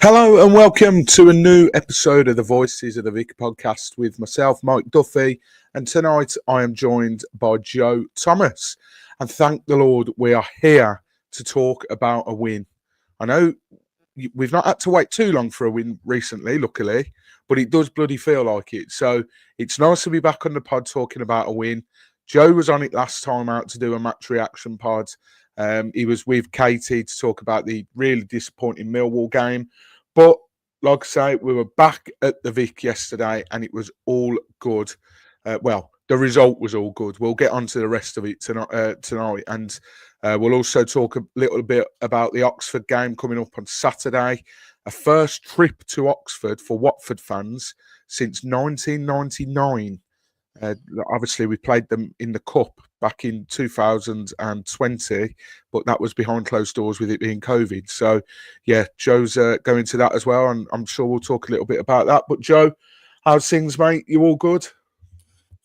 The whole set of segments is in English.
Hello and welcome to a new episode of the Voices of the Vicar podcast with myself, Mike Duffy, and tonight I am joined by Joe Thomas. And thank the Lord we are here to talk about a win. I know we've not had to wait too long for a win recently, luckily, but it does bloody feel like it. So it's nice to be back on the pod talking about a win. Joe was on it last time out to do a match reaction pod. He was with Katie to talk about the really disappointing Millwall game. But like I say, we were back at the Vic yesterday and it was all good. The result was all good. We'll get on to the rest of it tonight. And we'll also talk a little bit about the Oxford game coming up on Saturday. A first trip to Oxford for Watford fans since 1999. Obviously, we played them in the Cup back in 2020, but that was behind closed doors with it being COVID. So, yeah, Joe's going to that as well, and I'm sure we'll talk a little bit about that. But, Joe, how's things, mate? You all good?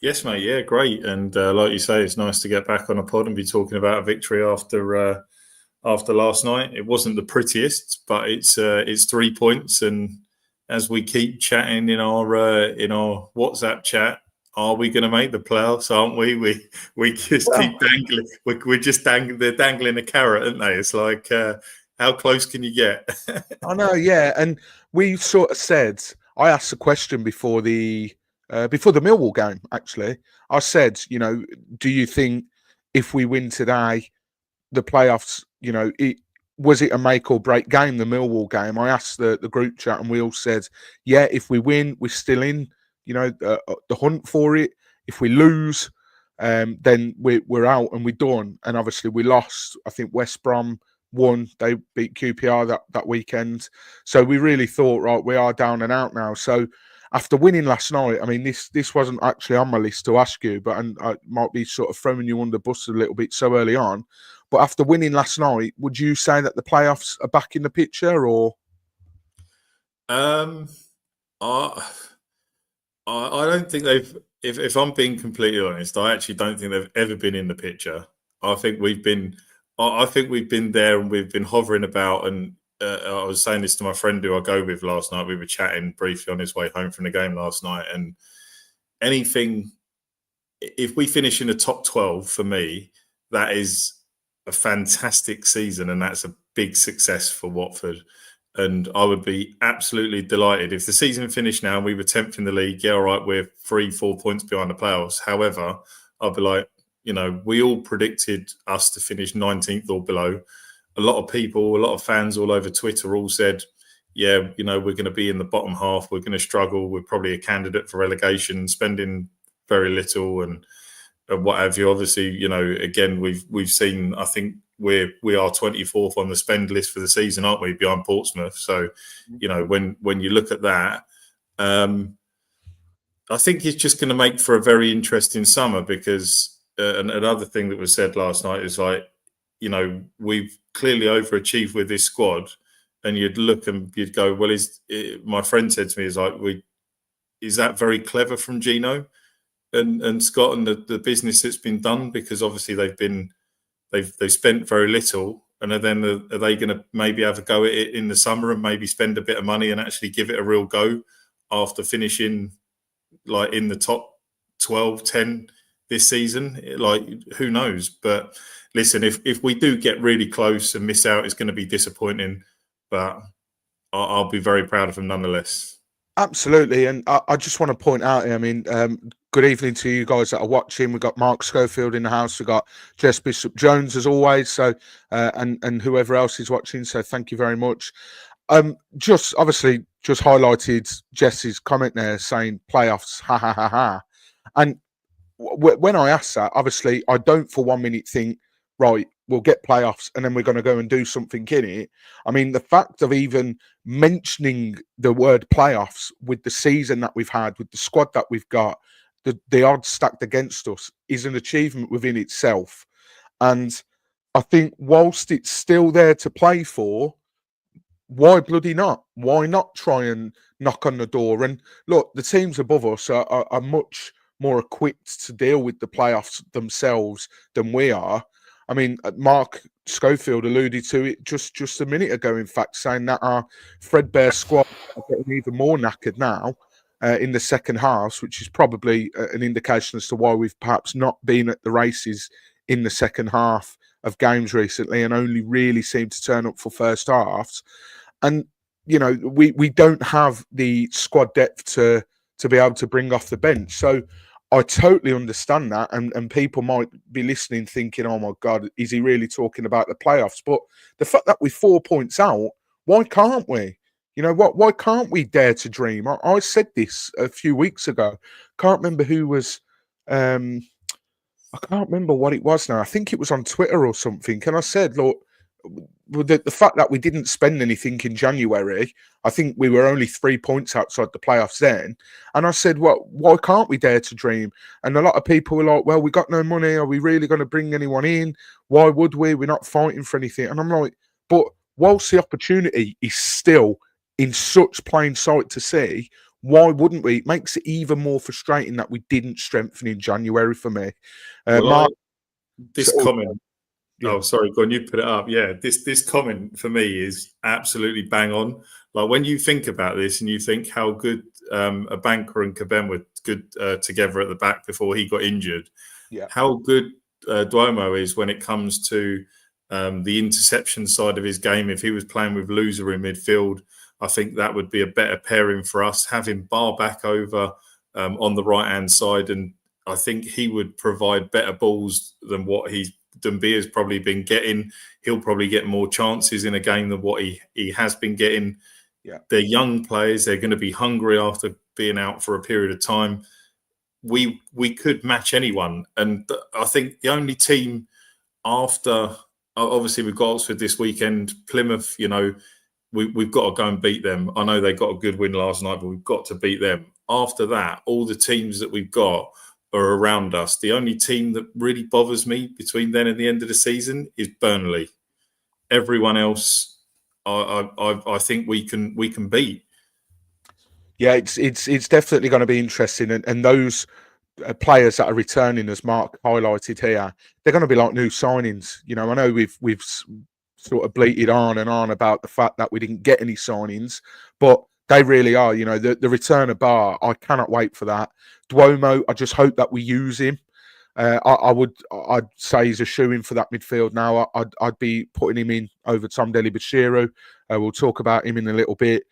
Yes, mate. Yeah, great. And like you say, it's nice to get back on a pod and be talking about a victory after last night. It wasn't the prettiest, but it's 3 points. And as we keep chatting in our WhatsApp chat, are we going to make the playoffs? Aren't we? We just keep dangling. We're just dangling. They're dangling a carrot, aren't they? It's like, how close can you get? I know, yeah. And we sort of said, I asked a question before the Millwall game. Actually, I said, do you think if we win today, the playoffs, was it a make or break game, the Millwall game? I asked the group chat and we all said, yeah, if we win, we're still in, the hunt for it. If we lose, then we're out and we're done. And obviously we lost. I think West Brom won. They beat QPR that weekend. So we really thought, right, we are down and out now. So after winning last night, I mean, this wasn't actually on my list to ask you, but and I might be sort of throwing you under the bus a little bit so early on. But after winning last night, would you say that the playoffs are back in the picture, or? I don't think they've. If I'm being completely honest, I actually don't think they've ever been in the picture. I think we've been. I think we've been there and we've been hovering about. And I was saying this to my friend who I go with last night. We were chatting briefly on his way home from the game last night. And anything, if we finish in the top 12, for me, that is a fantastic season, and that's a big success for Watford. And I would be absolutely delighted if the season finished now and we were 10th in the league. Yeah, all right, we're 3-4 points behind the playoffs. However, I'd be like, we all predicted us to finish 19th or below. A lot of people, a lot of fans all over Twitter all said, yeah, we're going to be in the bottom half. We're going to struggle. We're probably a candidate for relegation, spending very little and what have you. Obviously, again, we've seen, I think, we are 24th on the spend list for the season, aren't we, behind Portsmouth? So, when you look at that, I think it's just going to make for a very interesting summer because another thing that was said last night is like, we've clearly overachieved with this squad, and you'd look and you'd go, well, my friend said to me, is that very clever from Gino and Scott and the business that's been done? Because obviously they've spent very little, and then are they going to maybe have a go at it in the summer and maybe spend a bit of money and actually give it a real go after finishing like in the top 12, 10 this season? Like, who knows? But listen, if we do get really close and miss out, it's going to be disappointing, but I'll be very proud of them nonetheless. Absolutely. And I just want to point out, I mean, good evening to you guys that are watching. We've got Mark Schofield in the house. We've got Jess Bishop-Jones as always. So, and whoever else is watching. So thank you very much. Just highlighted Jess's comment there saying playoffs, ha ha ha ha. And when I asked that, obviously I don't for 1 minute think, right, we'll get playoffs and then we're going to go and do something in it. I mean, the fact of even mentioning the word playoffs with the season that we've had, with the squad that we've got, the odds stacked against us is an achievement within itself. And I think whilst it's still there to play for, why bloody not? Why not try and knock on the door? And look, the teams above us are much more equipped to deal with the playoffs themselves than we are. I mean, Mark Schofield alluded to it just a minute ago, in fact, saying that our threadbare squad are getting even more knackered now in the second half, which is probably an indication as to why we've perhaps not been at the races in the second half of games recently and only really seem to turn up for first halves. And, you know, we don't have the squad depth to be able to bring off the bench. So I totally understand that. And people might be listening thinking, oh, my God, is he really talking about the playoffs? But the fact that we're 4 points out, why can't we? You know what? Why can't we dare to dream? I said this a few weeks ago. Can't remember who was. I can't remember what it was now. I think it was on Twitter or something. And I said, look, the fact that we didn't spend anything in January, I think we were only 3 points outside the playoffs then. And I said, well, why can't we dare to dream? And a lot of people were like, well, we got no money. Are we really going to bring anyone in? Why would we? We're not fighting for anything. And I'm like, but whilst the opportunity is still in such plain sight to see, why wouldn't we? It makes it even more frustrating that we didn't strengthen in January for me. Mark, this so, comment. Yeah. Oh, sorry, go on, you put it up. Yeah, this comment for me is absolutely bang on. Like when you think about this and you think how good a banker and Kassam were good together at the back before he got injured, how good Duomo is when it comes to the interception side of his game. If he was playing with Loser in midfield, I think that would be a better pairing for us. Having Bar back over on the right-hand side, and I think he would provide better balls than what Dumbia's probably been getting. He'll probably get more chances in a game than what he has been getting. Yeah. They're young players. They're going to be hungry after being out for a period of time. We could match anyone. And I think the only team after, obviously we've got Oxford this weekend, Plymouth, you know, we've got to go and beat them. I know they got a good win last night, but we've got to beat them. After that, all the teams that we've got are around us. The only team that really bothers me between then and the end of the season is Burnley. Everyone else, I think we can beat. Yeah, it's definitely going to be interesting, and those players that are returning, as Mark highlighted here, they're going to be like new signings. You know, I know we've sort of bleated on and on about the fact that we didn't get any signings, but they really are. You know, the return of Bar, I cannot wait for that. Duomo, I just hope that we use him. I'd say he's a shoo-in for that midfield now. I'd be putting him in over Tom Dele-Bashiru. We'll talk about him in a little bit.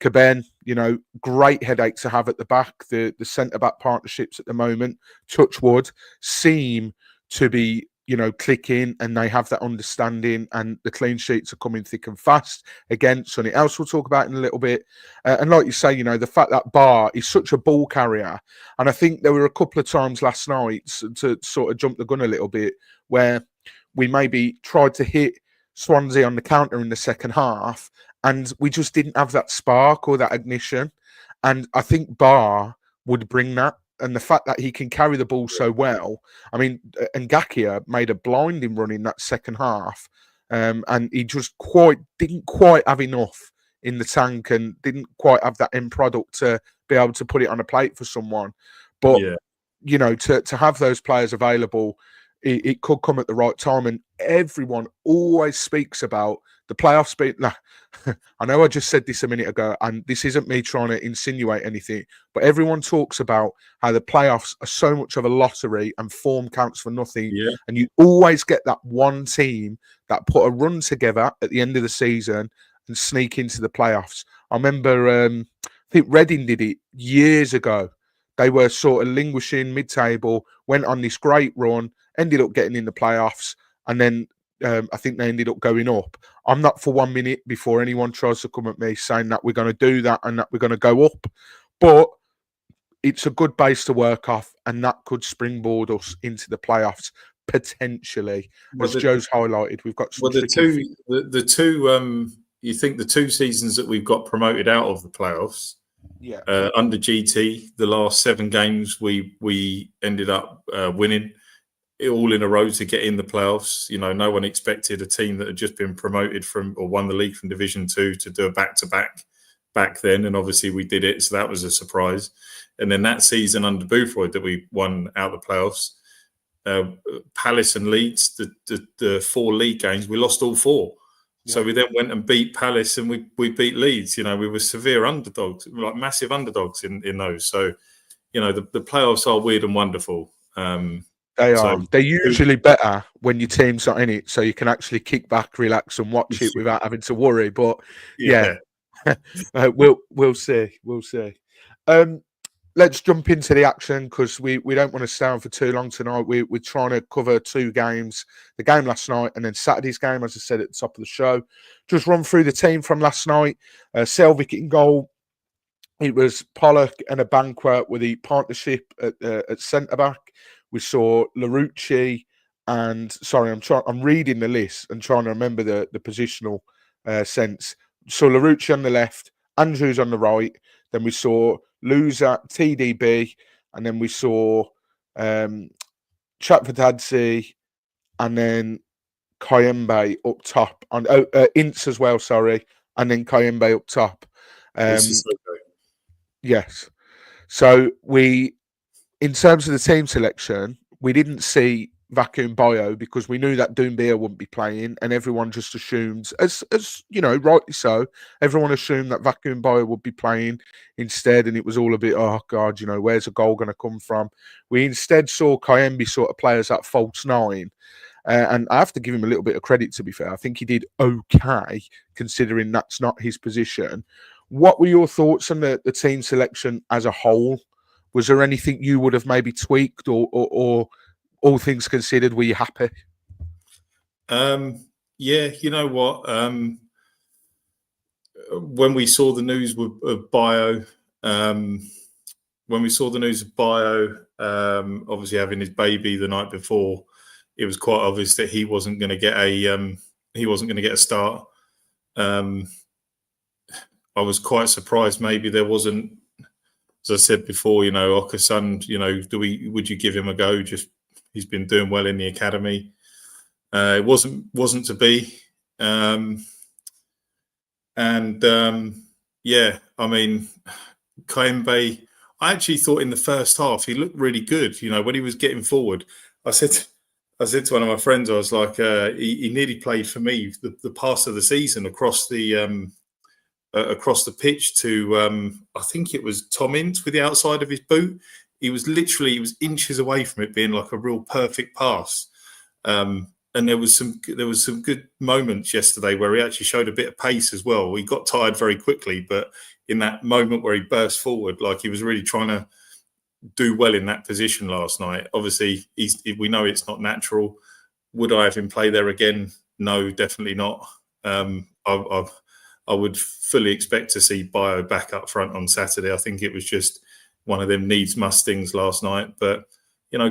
Kassam, you know, great headache to have at the back. The centre-back partnerships at the moment, touch wood, seem to be, you know, clicking, and they have that understanding, and the clean sheets are coming thick and fast. Again, something else we'll talk about in a little bit. And like you say, you know, the fact that Bar is such a ball carrier, and I think there were a couple of times last night to sort of jump the gun a little bit where we maybe tried to hit Swansea on the counter in the second half, and we just didn't have that spark or that ignition. And I think Bar would bring that. And the fact that he can carry the ball so well, I mean, Ngakia made a blinding run in that second half, and he just didn't quite have enough in the tank and didn't quite have that end product to be able to put it on a plate for someone. But, you know, to have those players available, it could come at the right time. And everyone always speaks about the playoffs being... I know I just said this a minute ago, and this isn't me trying to insinuate anything, but everyone talks about how the playoffs are so much of a lottery and form counts for nothing. Yeah. And you always get that one team that put a run together at the end of the season and sneak into the playoffs. I remember, I think Reading did it years ago. They were sort of languishing mid-table, went on this great run, ended up getting in the playoffs, and then I think they ended up going up. I'm not for 1 minute before anyone tries to come at me saying that we're going to do that and that we're going to go up. But it's a good base to work off, and that could springboard us into the playoffs potentially. As Joe's highlighted, we've got some the two you think the 2 seasons that we've got promoted out of the playoffs, under GT, the last 7 games we ended up winning all in a row to get in the playoffs. You know, no one expected a team that had just been promoted from or won the league from Division 2 to do a back-to-back back then, and obviously we did it, so that was a surprise. And then that season under Boothroyd that we won out the playoffs, Palace and Leeds, the 4 league games, we lost all 4. So we then went and beat Palace and we beat Leeds. We were severe underdogs, like massive underdogs in those. So, the playoffs are weird and wonderful. They are. They're usually better when your team's not in it, so you can actually kick back, relax, and watch it without having to worry. But we'll see. We'll see. Let's jump into the action because we don't want to stay on for too long tonight. We're trying to cover 2 games, the game last night and then Saturday's game, as I said at the top of the show. Just run through the team from last night. Selvik in goal. It was Pollock and a Banquet with the partnership at centre-back. We saw Larouci and, I'm reading the list and trying to remember the positional sense. So Larouci on the left, Andrews on the right. Then we saw Loser, TDB, and then we saw Chatfatadze, and then Kayembe up top. And Ince as well, sorry. And then Kayembe up top. Yes. So in terms of the team selection, we didn't see Vacuum Bio because we knew that Doumbia wouldn't be playing, and everyone just assumed, as rightly so, everyone assumed that Vacuum Bio would be playing instead, and it was all a bit, oh God, where's a goal going to come from? We instead saw Kayembe sort of play as that false 9. And I have to give him a little bit of credit, to be fair. I think he did okay, considering that's not his position. What were your thoughts on the team selection as a whole? Was there anything you would have maybe tweaked, or all things considered, were you happy? You know what? When we saw the news of Bio, obviously having his baby the night before, it was quite obvious that he wasn't going to get a start. I was quite surprised. Maybe there wasn't, as I said before, Okasan, would you give him a go? Just, he's been doing well in the academy. It wasn't to be. I mean, Kayembe, I actually thought in the first half he looked really good. When he was getting forward, I said to one of my friends, I was like, he nearly played for me the pass of the season across the pitch to I think it was Tom Ince with the outside of his boot. He was inches away from it being like a real perfect pass. And there was some good moments yesterday where he actually showed a bit of pace as well. He got tired very quickly, but in that moment where he burst forward, like he was really trying to do well in that position last night. Obviously, we know it's not natural. Would I have him play there again? No, definitely not. I would fully expect to see Bio back up front on Saturday. I think it was just one of them needs-must things last night. But,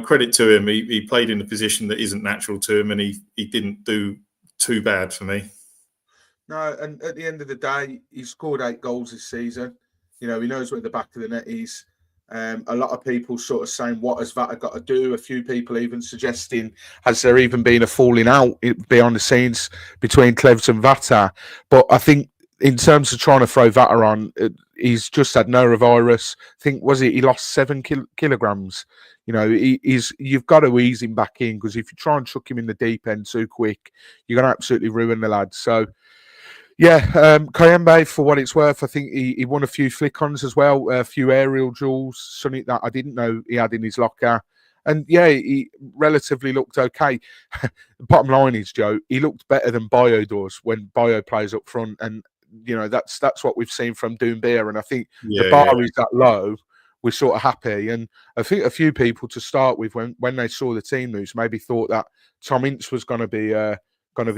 credit to him. He played in a position that isn't natural to him, and he didn't do too bad for me. No, and at the end of the day, he scored 8 goals this season. He knows where the back of the net is. A lot of people sort of saying, what has Vata got to do? A few people even suggesting, has there even been a falling out behind the scenes between Cleves and Vata? But I think in terms of trying to throw Vata on, he's just had norovirus. I think, he lost 7 kilograms. You've got to ease him back in, because if you try and chuck him in the deep end too quick, you're going to absolutely ruin the lad. So, yeah, Kayembe, for what it's worth, I think he won a few flick-ons as well, a few aerial duels, something that I didn't know he had in his locker. And, yeah, he relatively looked okay. The bottom line is, Joe, he looked better than Bio does when Bio plays up front. And, that's what we've seen from Doumbia. And I think the bar is that low. We're sort of happy. And I think a few people to start with, when they saw the team news, maybe thought that Tom Ince was going to be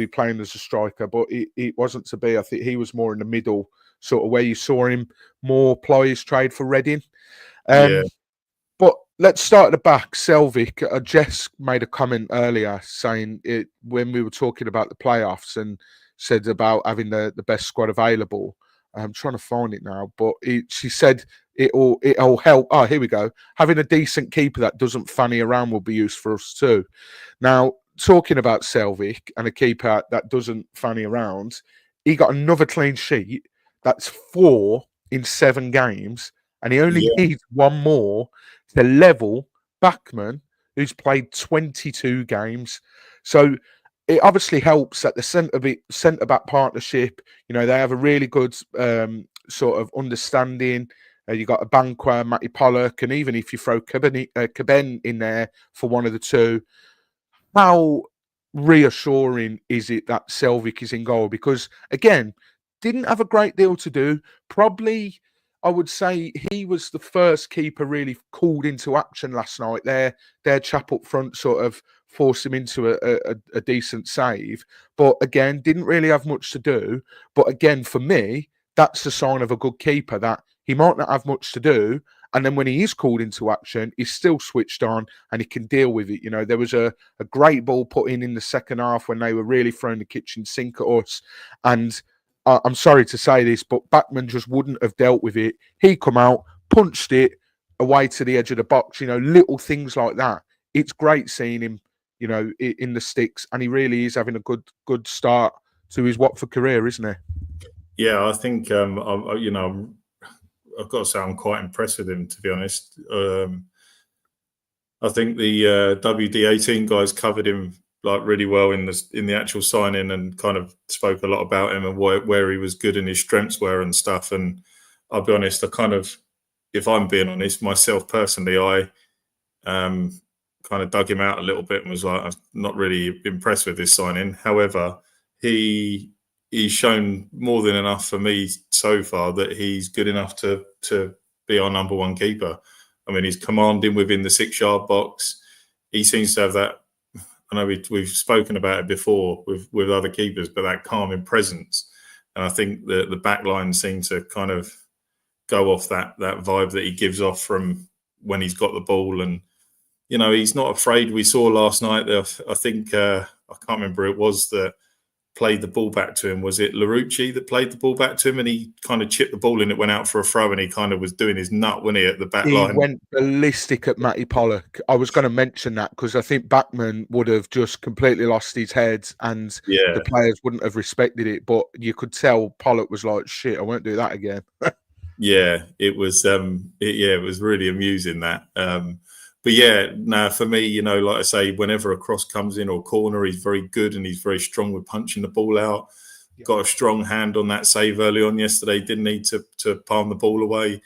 playing as a striker, but it wasn't to be. I think he was more in the middle, sort of where you saw him more ply his trade for Reading. But let's start at the back. Selvik, Jess made a comment earlier saying it when we were talking about the playoffs and said about having the best squad available. I'm trying to find it now, but she said it'll help. Oh, here we go. Having a decent keeper that doesn't fanny around will be used for us too. Now, talking about Selvik and a keeper that doesn't fanny around, he got another clean sheet. That's 4 in 7 games, and he only needs one more to level Bachmann, who's played 22 games. So it obviously helps that the centre back partnership, they have a really good sort of understanding. You got a Banquer, Matty Pollock, and even if you throw Caben in there for one of the two, how reassuring is it that Selvik is in goal? Because again, didn't have a great deal to do. Probably, I would say he was the first keeper really called into action last night. Their chap up front sort of forced him into a decent save. But again, didn't really have much to do. But again, for me, that's the sign of a good keeper, that he might not have much to do. And then when he is called into action, he's still switched on and he can deal with it. There was a great ball put in the second half when they were really throwing the kitchen sink at us. And I'm sorry to say this, but Bachmann just wouldn't have dealt with it. He come out, punched it away to the edge of the box. Little things like that. It's great seeing him, in the sticks, and he really is having a good start to his Watford career, isn't he? Yeah, I think I've got to say I'm quite impressed with him, to be honest. I think the WD18 guys covered him like really well in the actual signing, and kind of spoke a lot about him and where he was good and his strengths were and stuff. And I'll be honest, if I'm being honest, myself personally, I kind of dug him out a little bit and was like, I'm not really impressed with this signing. However, he's shown more than enough for me so far that he's good enough to be our number one keeper. I mean, he's commanding within the 6-yard box. He seems to have that. I know we've spoken about it before with other keepers, but that calming presence. And I think the back line seemed to kind of go off that vibe that he gives off from when he's got the ball. And, he's not afraid. We saw last night, I think, I can't remember who it was that played the ball back to him. Was it Larouci that played the ball back to him, and he kind of chipped the ball and it went out for a throw, and he kind of was doing his nut, wasn't he, at the back line? He went ballistic at Matty Pollock. I was going to mention that because I think Bachmann would have just completely lost his head and the players wouldn't have respected it. But you could tell Pollock was like, shit, I won't do that again. Yeah, it was it was really amusing, that. But yeah, no, for me, like I say, whenever a cross comes in or corner, he's very good and he's very strong with punching the ball out. Yeah. Got a strong hand on that save early on yesterday. Didn't need to palm the ball away.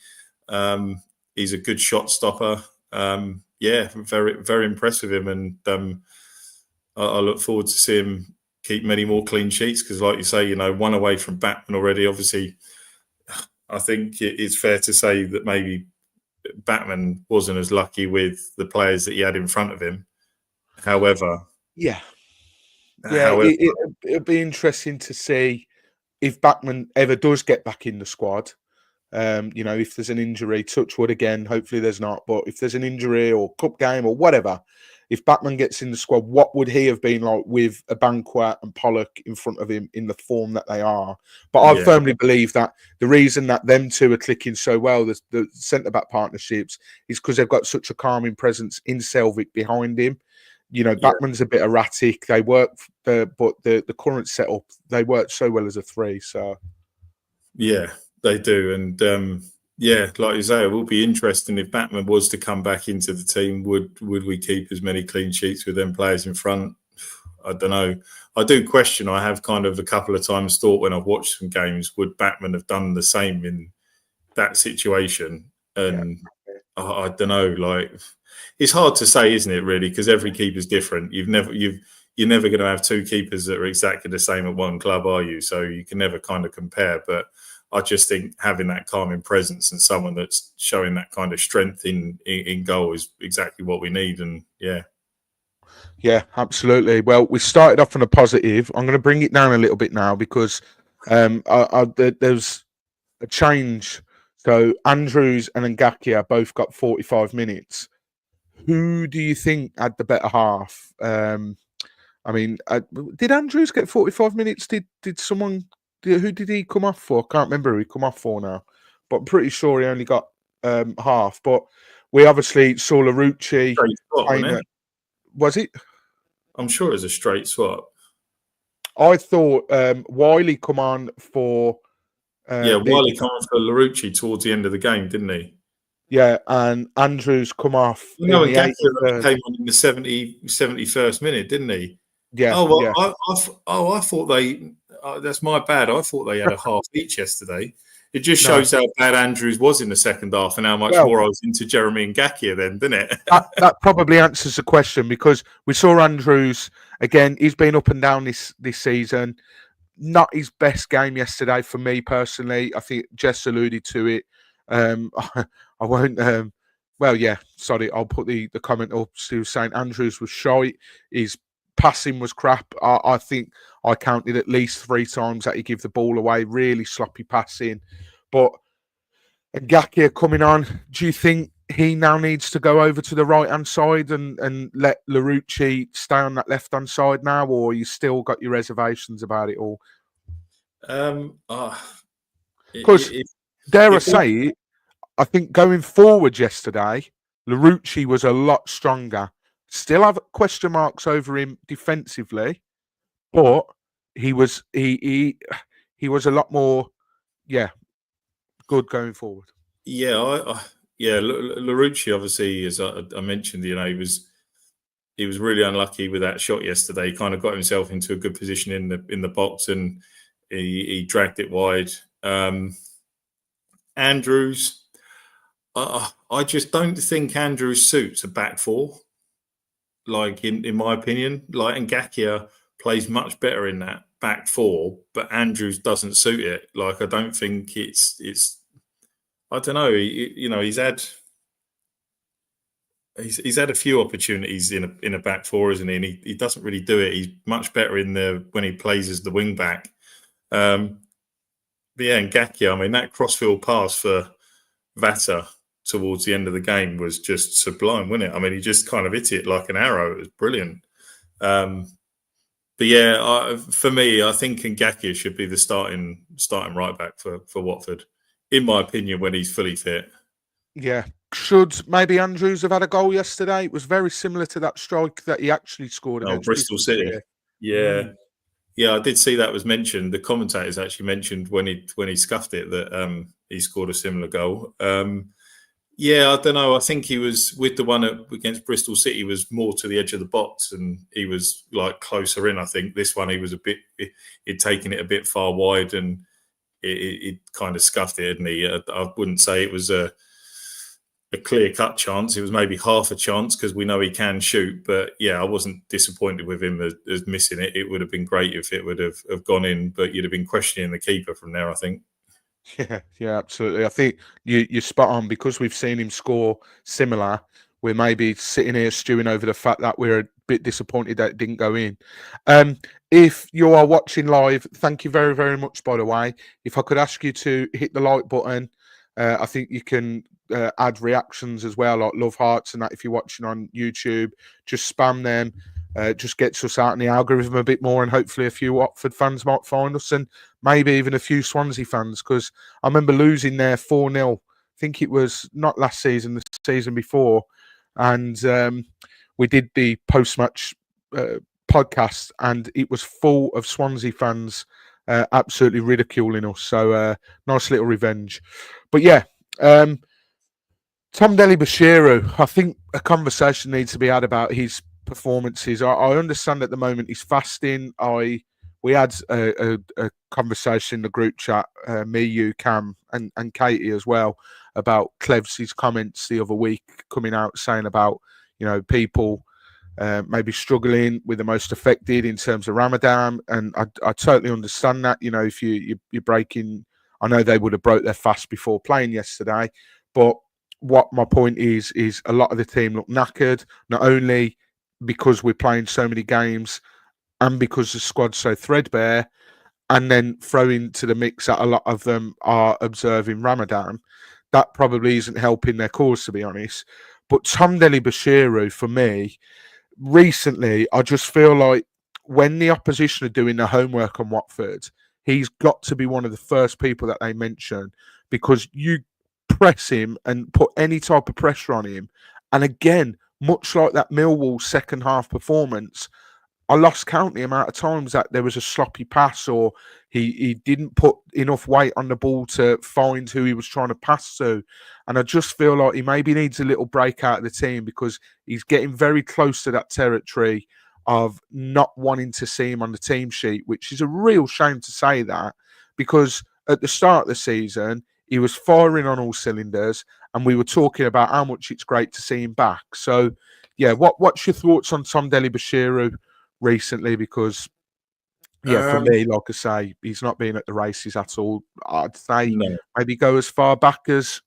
He's a good shot stopper. Very, very impressed with him. And I look forward to seeing him keep many more clean sheets because, like you say, one away from Batman already. Obviously, I think it's fair to say that maybe Batman wasn't as lucky with the players that he had in front of him. However, it'll be interesting to see if Batman ever does get back in the squad. If there's an injury, touch wood again, hopefully there's not, but if there's an injury or cup game or whatever, if Batman gets in the squad, what would he have been like with a Banquer and Pollock in front of him in the form that they are? But I firmly believe that the reason that them two are clicking so well, the centre-back partnerships, is because they've got such a calming presence in Selvik behind him. Batman's a bit erratic. They work, but the current setup, they work so well as a three. So, yeah, they do. And like you say, it will be interesting if Batman was to come back into the team. Would we keep as many clean sheets with them players in front? I don't know. I do question. I have kind of a couple of times thought when I've watched some games, would Batman have done the same in that situation? And I don't know. Like, it's hard to say, isn't it? Really, because every keeper's different. You're never going to have two keepers that are exactly the same at one club, are you? So you can never kind of compare. But I just think having that calming presence and someone that's showing that kind of strength in goal is exactly what we need. And yeah, absolutely. Well, we started off on a positive. I'm going to bring it down a little bit now because there's a change. So Andrews and Ngakia both got 45 minutes. Who do you think had the better half? Did Andrews get 45 minutes? Did someone? Who did he come off for? I can't remember who he come off for now, but I'm pretty sure he only got half. But we obviously saw Larouci. Was it? I'm sure it was a straight swap. I thought Wiley come on for. Wiley come on for Larouci towards the end of the game, didn't he? Yeah, and Andrews come off No, in and the Gakpo only 83rd. came on in the 71st minute, didn't he? Yeah, Oh, well, yeah. I thought they that's my bad. I thought they had a half each yesterday. It just No. shows how bad Andrews was in the second half and how much Well, more I was into Jeremy and Ngakia then, didn't it? that probably answers the question because we saw Andrews again. He's been up and down this season. Not his best game yesterday for me personally. I think Jess alluded to it. I won't. Well, yeah. Sorry, I'll put the comment up. She was saying Andrews was shite. His passing was crap. I think I counted at least 3 times that he gave the ball away. Really sloppy passing. But Ngakia coming on, do you think he now needs to go over to the right hand side and let Larouci stay on that left hand side now, or you still got your reservations about it all? Um, Because if dare I if we say it, I think going forward yesterday, Larouci was a lot stronger. Still have question marks over him defensively, but he was a lot more, yeah, good going forward. yeah, yeah, Larouci obviously, as I mentioned, he was really unlucky with that shot yesterday. He kind of got himself into a good position in the box and he dragged it wide. Andrews, I just don't think Andrews suits a back four. Like in my opinion, like Ngakia plays much better in that back four, but Andrews doesn't suit it. Like I don't think it's. I don't know. He's had a few opportunities in a back four, isn't he? And he doesn't really do it. He's much better when he plays as the wing back. But yeah, and Ngakia, I mean, that crossfield pass for Vata towards the end of the game was just sublime, wasn't it? I mean, he just kind of hit it like an arrow. It was brilliant. But yeah, for me, I think Ngakia should be the starting right back for Watford, in my opinion, when he's fully fit. Yeah. Should maybe Andrews have had a goal yesterday? It was very similar to that strike that he actually scored Oh, against Bristol Bristol City. City. Yeah. Yeah, I did see that was mentioned. The commentators actually mentioned when he scuffed it that he scored a similar goal. Yeah, I don't know. I think he was with the one against Bristol City was more to the edge of the box and he was like closer in. I think this one he was he'd taken it a bit far wide and it kind of scuffed it, didn't he? I wouldn't say it was a clear-cut chance. It was maybe half a chance because we know he can shoot. But yeah, I wasn't disappointed with him as missing it. It would have been great if it would have gone in, but you'd have been questioning the keeper from there, I think. Yeah, absolutely. I think you're spot on because we've seen him score similar. We're maybe sitting here stewing over the fact that we're a bit disappointed that it didn't go in. If you are watching live, thank you very, very much, by the way. If I could ask you to hit the like button, I think you can add reactions as well, like love hearts and that. If you're watching on YouTube, just spam them. Just gets us out in the algorithm a bit more, and hopefully a few Watford fans might find us, and maybe even a few Swansea fans, because I remember losing there 4-0. I think it was not last season, the season before, and we did the post-match podcast, and it was full of Swansea fans absolutely ridiculing us. So nice little revenge. But yeah, Tom Dele-Bashiru, I think a conversation needs to be had about his performances. I understand at the moment he's fasting. We had a conversation in the group chat, me, you, Cam, and Katie as well, about Clevs's comments the other week coming out saying about people maybe struggling with the most affected in terms of Ramadan, and I totally understand that. If you're breaking, I know they would have broke their fast before playing yesterday, but what my point is a lot of the team look knackered, not only because we're playing so many games and because the squad's so threadbare, and then throw into the mix that a lot of them are observing Ramadan. That probably isn't helping their cause, to be honest. But Tom Dele-Bashiru, for me, recently, I just feel like when the opposition are doing their homework on Watford, he's got to be one of the first people that they mention, because you press him and put any type of pressure on him. And again, much like that Millwall second half performance, I lost count the amount of times that there was a sloppy pass, or he didn't put enough weight on the ball to find who he was trying to pass to. And I just feel like he maybe needs a little break out of the team, because he's getting very close to that territory of not wanting to see him on the team sheet, which is a real shame to say that, because at the start of the season, he was firing on all cylinders, and we were talking about how much it's great to see him back. So, yeah, what's your thoughts on Tom Dele-Bashiru recently? Because, yeah, for Um, me, like I say, he's not been at the races at all. I'd say no. maybe go as far back as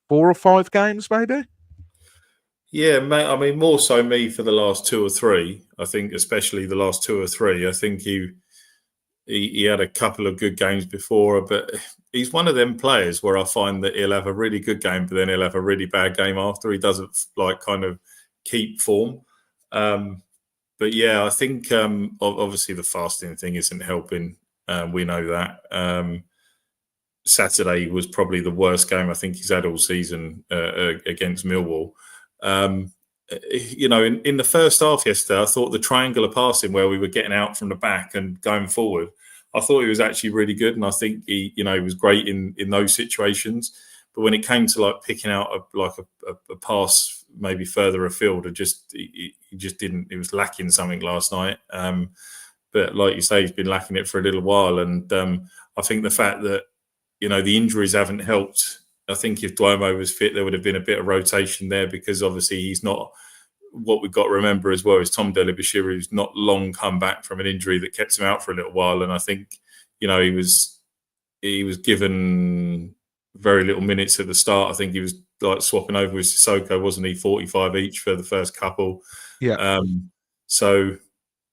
4 or 5 games, maybe. Yeah, mate. I mean, more so me for the last 2 or 3. I think, especially the last 2 or 3. I think he had a couple of good games before, but he's one of them players where I find that he'll have a really good game, but then he'll have a really bad game after. He doesn't kind of keep form. But yeah, I think obviously the fasting thing isn't helping. We know that. Saturday was probably the worst game I think he's had all season against Millwall. In the first half yesterday, I thought the triangular passing where we were getting out from the back and going forward, I thought he was actually really good, and I think he was great in those situations. But when it came to like picking out a pass maybe further afield, he just didn't. It was lacking something last night. But like you say, he's been lacking it for a little while, and I think the fact that the injuries haven't helped. I think if Duomo was fit, there would have been a bit of rotation there, because obviously he's not. What we've got to remember as well is Tom Dele-Bashiru's not long come back from an injury that kept him out for a little while, and I think he was given very little minutes at the start. I think he was like swapping over with Sissoko, wasn't he? 45 each for the first couple. Yeah. So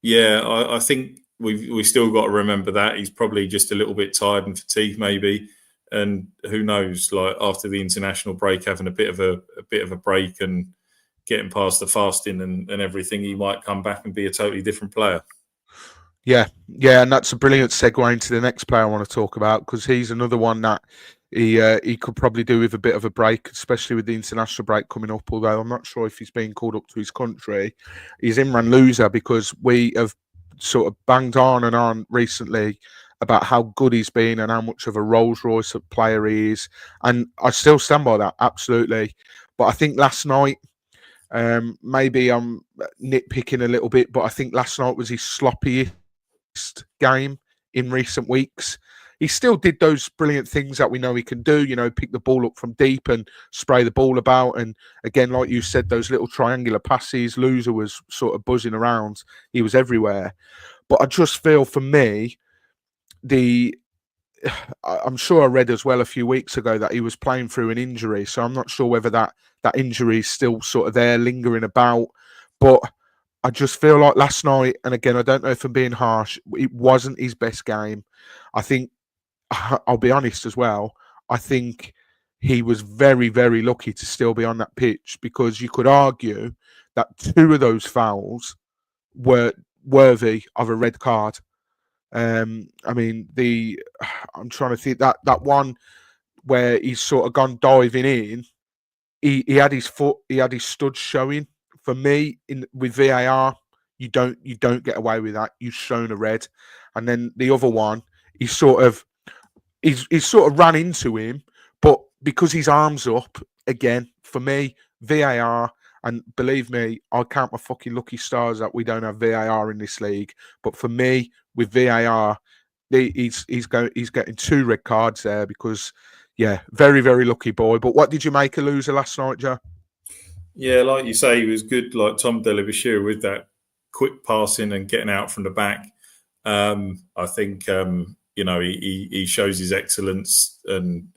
yeah, I think we still got to remember that he's probably just a little bit tired and fatigued, maybe. And who knows? Like after the international break, having a bit of a break and getting past the fasting and everything, he might come back and be a totally different player. Yeah, and that's a brilliant segue into the next player I want to talk about, because he's another one that he could probably do with a bit of a break, especially with the international break coming up. Although I'm not sure if he's being called up to his country. He's Imran Loser, because we have sort of banged on and on recently about how good he's been and how much of a Rolls Royce player he is, and I still stand by that absolutely. But I think last night, maybe I'm nitpicking a little bit, but I think last night was his sloppiest game in recent weeks. He still did those brilliant things that we know he can do, pick the ball up from deep and spray the ball about. And again, like you said, those little triangular passes, Loser was sort of buzzing around. He was everywhere. But I just feel, for me, I'm sure I read as well a few weeks ago that he was playing through an injury. So I'm not sure whether that injury is still sort of there, lingering about. But I just feel like last night, and again, I don't know if I'm being harsh, it wasn't his best game. I think, I'll be honest as well, I think he was very, very lucky to still be on that pitch, because you could argue that 2 of those fouls were worthy of a red card. I mean, I'm trying to think that one where he's sort of gone diving in, he had his foot, he had his studs showing. For me, with VAR, you don't get away with that. You've shown a red. And then the other one, he's sort of ran into him, but because his arms up, again, for me, VAR, and believe me, I count my fucking lucky stars that we don't have VAR in this league. But for me, with VAR, he's getting 2 red cards there, because, yeah, very, very lucky boy. But what did you make of Loser last night, Joe? Yeah, like you say, he was good, like Tom Dele-Bashiru, with that quick passing and getting out from the back. I think he shows his excellence, and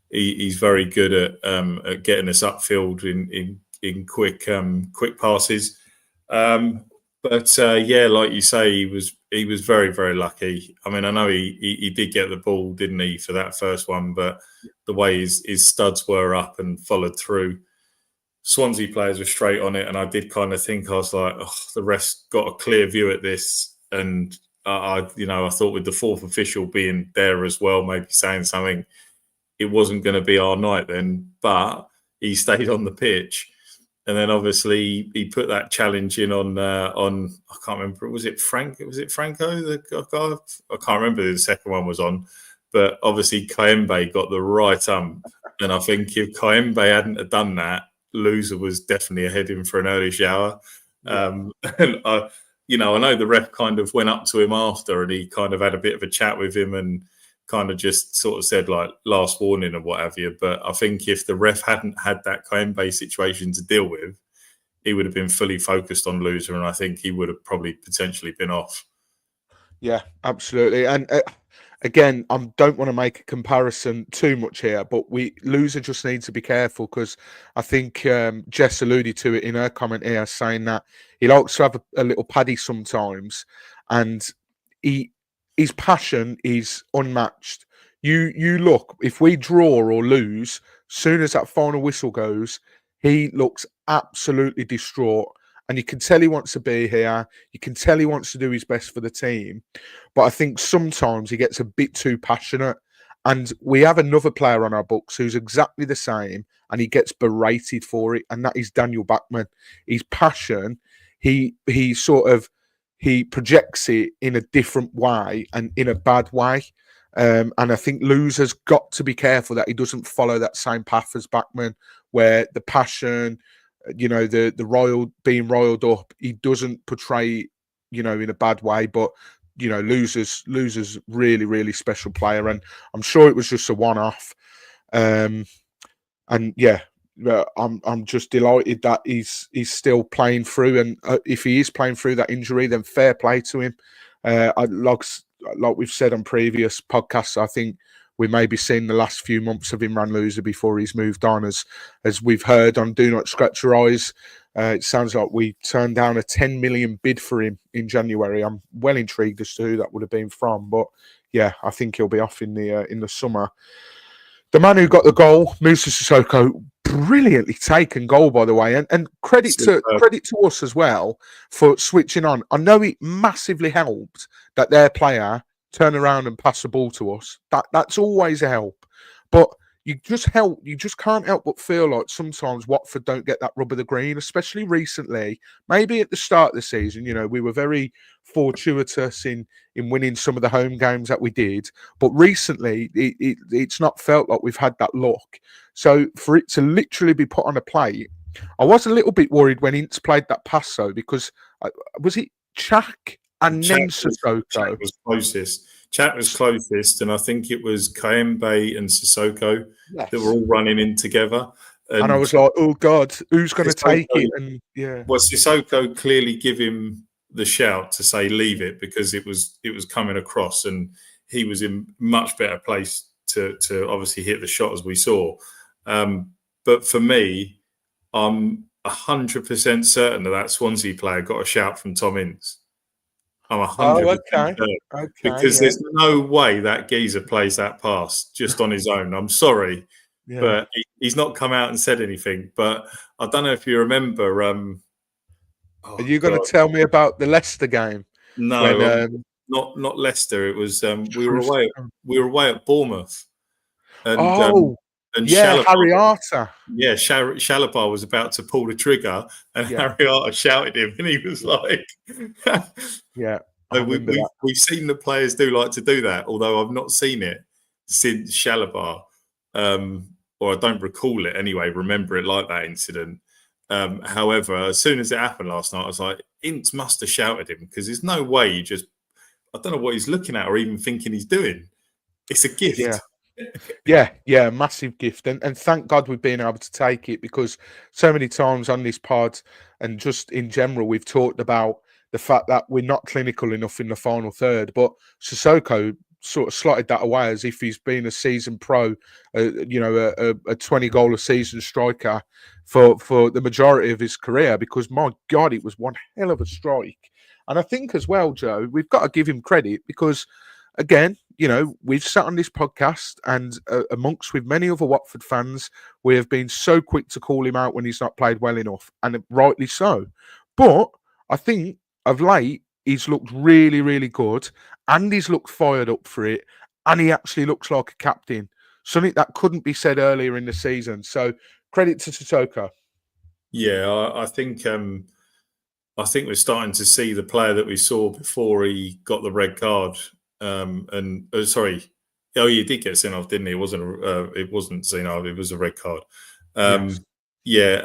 he's very good at getting us upfield in quick passes. Yeah, like you say, he was very, very lucky. I mean, I know he did get the ball, didn't he, for that first one, but the way his studs were up and followed through, Swansea players were straight on it, and I did kind of think, I was like, oh, the rest got a clear view at this, and I thought with the 4th official being there as well, maybe saying something, it wasn't going to be our night then. But he stayed on the pitch, And then obviously he put that challenge in on I can't remember, was it Franco, the guy? I can't remember who the second one was on, but obviously Kayembe got the right ump. And I think if Kayembe hadn't have done that, Loser was definitely heading for an early shower. And I know the ref kind of went up to him after, and he kind of had a bit of a chat with him and kind of just sort of said like last warning or what have you. But I think if the ref hadn't had that Kayembe situation to deal with, he would have been fully focused on Loser, and I think he would have probably potentially been off. Yeah, absolutely. And again, I don't want to make a comparison too much here, but Loser just needs to be careful, because I think Jess alluded to it in her comment here, saying that he likes to have a little paddy sometimes, and his passion is unmatched. You look, if we draw or lose, soon as that final whistle goes, he looks absolutely distraught. And you can tell he wants to be here. You can tell he wants to do his best for the team. But I think sometimes he gets a bit too passionate. And we have another player on our books who's exactly the same, and he gets berated for it. And that is Daniel Bachmann. His passion, he projects it in a different way, and in a bad way. And I think Loser's got to be careful that he doesn't follow that same path as Bachmann, where the passion, the being riled up, he doesn't portray, in a bad way. But Loser's really, really special player, and I'm sure it was just a one-off. And yeah, I'm just delighted that he's still playing through, and if he is playing through that injury, then fair play to him. Like we've said on previous podcasts, I think we may be seeing the last few months of Imran Loser before he's moved on. As we've heard on Do Not Scratch Your Eyes, it sounds like we turned down a 10 million bid for him in January. I'm well intrigued as to who that would have been from, but yeah, I think he'll be off in the summer. The man who got the goal, Moussa Sissoko, brilliantly taken goal, by the way, and credit to us as well for switching on. I know it massively helped that their player turn around and pass the ball to us. That's always a help. But you just can't help but feel like sometimes Watford don't get that rub of the green, especially recently. Maybe at the start of the season, we were very fortuitous in winning some of the home games that we did. But recently, it's not felt like we've had that luck. So for it to literally be put on a plate, I was a little bit worried when Ince played that pass, though, because was it Chak and then Sissoko? Chat was closest. Chat was closest, and I think it was Kayembe and Sissoko that were all running in together. And I was like, oh God, who's going to take it? And yeah, well, Sissoko clearly give him the shout to say leave it, because it was coming across, and he was in much better place to obviously hit the shot, as we saw. But for me, I'm 100% certain that Swansea player got a shout from Tom Ince. I'm 100% certain, because there's no way that geezer plays that pass just on his own. I'm sorry, but he's not come out and said anything. But I don't know if you remember. Are you going to tell me about the Leicester game? No, when, not Leicester. It was we were away at Bournemouth. And, Harry Arter. Yeah, Shalabah was about to pull the trigger, and Harry Arter shouted him, and he was like, "Yeah." We've seen the players do like to do that, although I've not seen it since Shalabah, or I don't recall it anyway. Remember it like that incident. However, as soon as it happened last night, I was like, Ince must have shouted him, because there's no way I don't know what he's looking at or even thinking he's doing. It's a gift. Yeah, massive gift, and thank God we've been able to take it, because so many times on this pod and just in general we've talked about the fact that we're not clinical enough in the final third. But Sissoko sort of slotted that away as if he's been a season pro, a 20 goal a season striker for the majority of his career, because my God, it was one hell of a strike. And I think as well, Joe, we've got to give him credit, because again, we've sat on this podcast, and amongst with many other Watford fans, we have been so quick to call him out when he's not played well enough, and rightly so. But I think of late, he's looked really, really good, and he's looked fired up for it, and he actually looks like a captain, something that couldn't be said earlier in the season. So credit to Sissoko. Yeah, I think we're starting to see the player that we saw before he got the red card. Sorry, he did get sent off, didn't he? It wasn't sent off. It was a red card. Yes.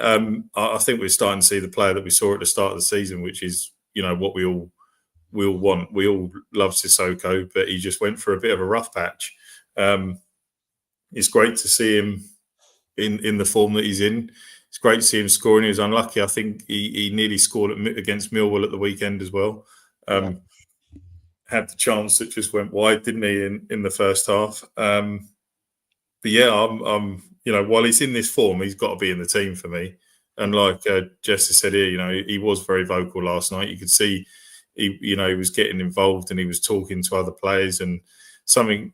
I think we're starting to see the player that we saw at the start of the season, which is what we all want. We all love Sissoko, but he just went for a bit of a rough patch. It's great to see him in the form that he's in. It's great to see him scoring. He was unlucky. I think he nearly scored against Millwall at the weekend as well. Had the chance that just went wide, didn't he, in the first half? But yeah, I'm while he's in this form, he's got to be in the team for me. And like Jess has said here, he was very vocal last night. You could see he was getting involved and he was talking to other players and something,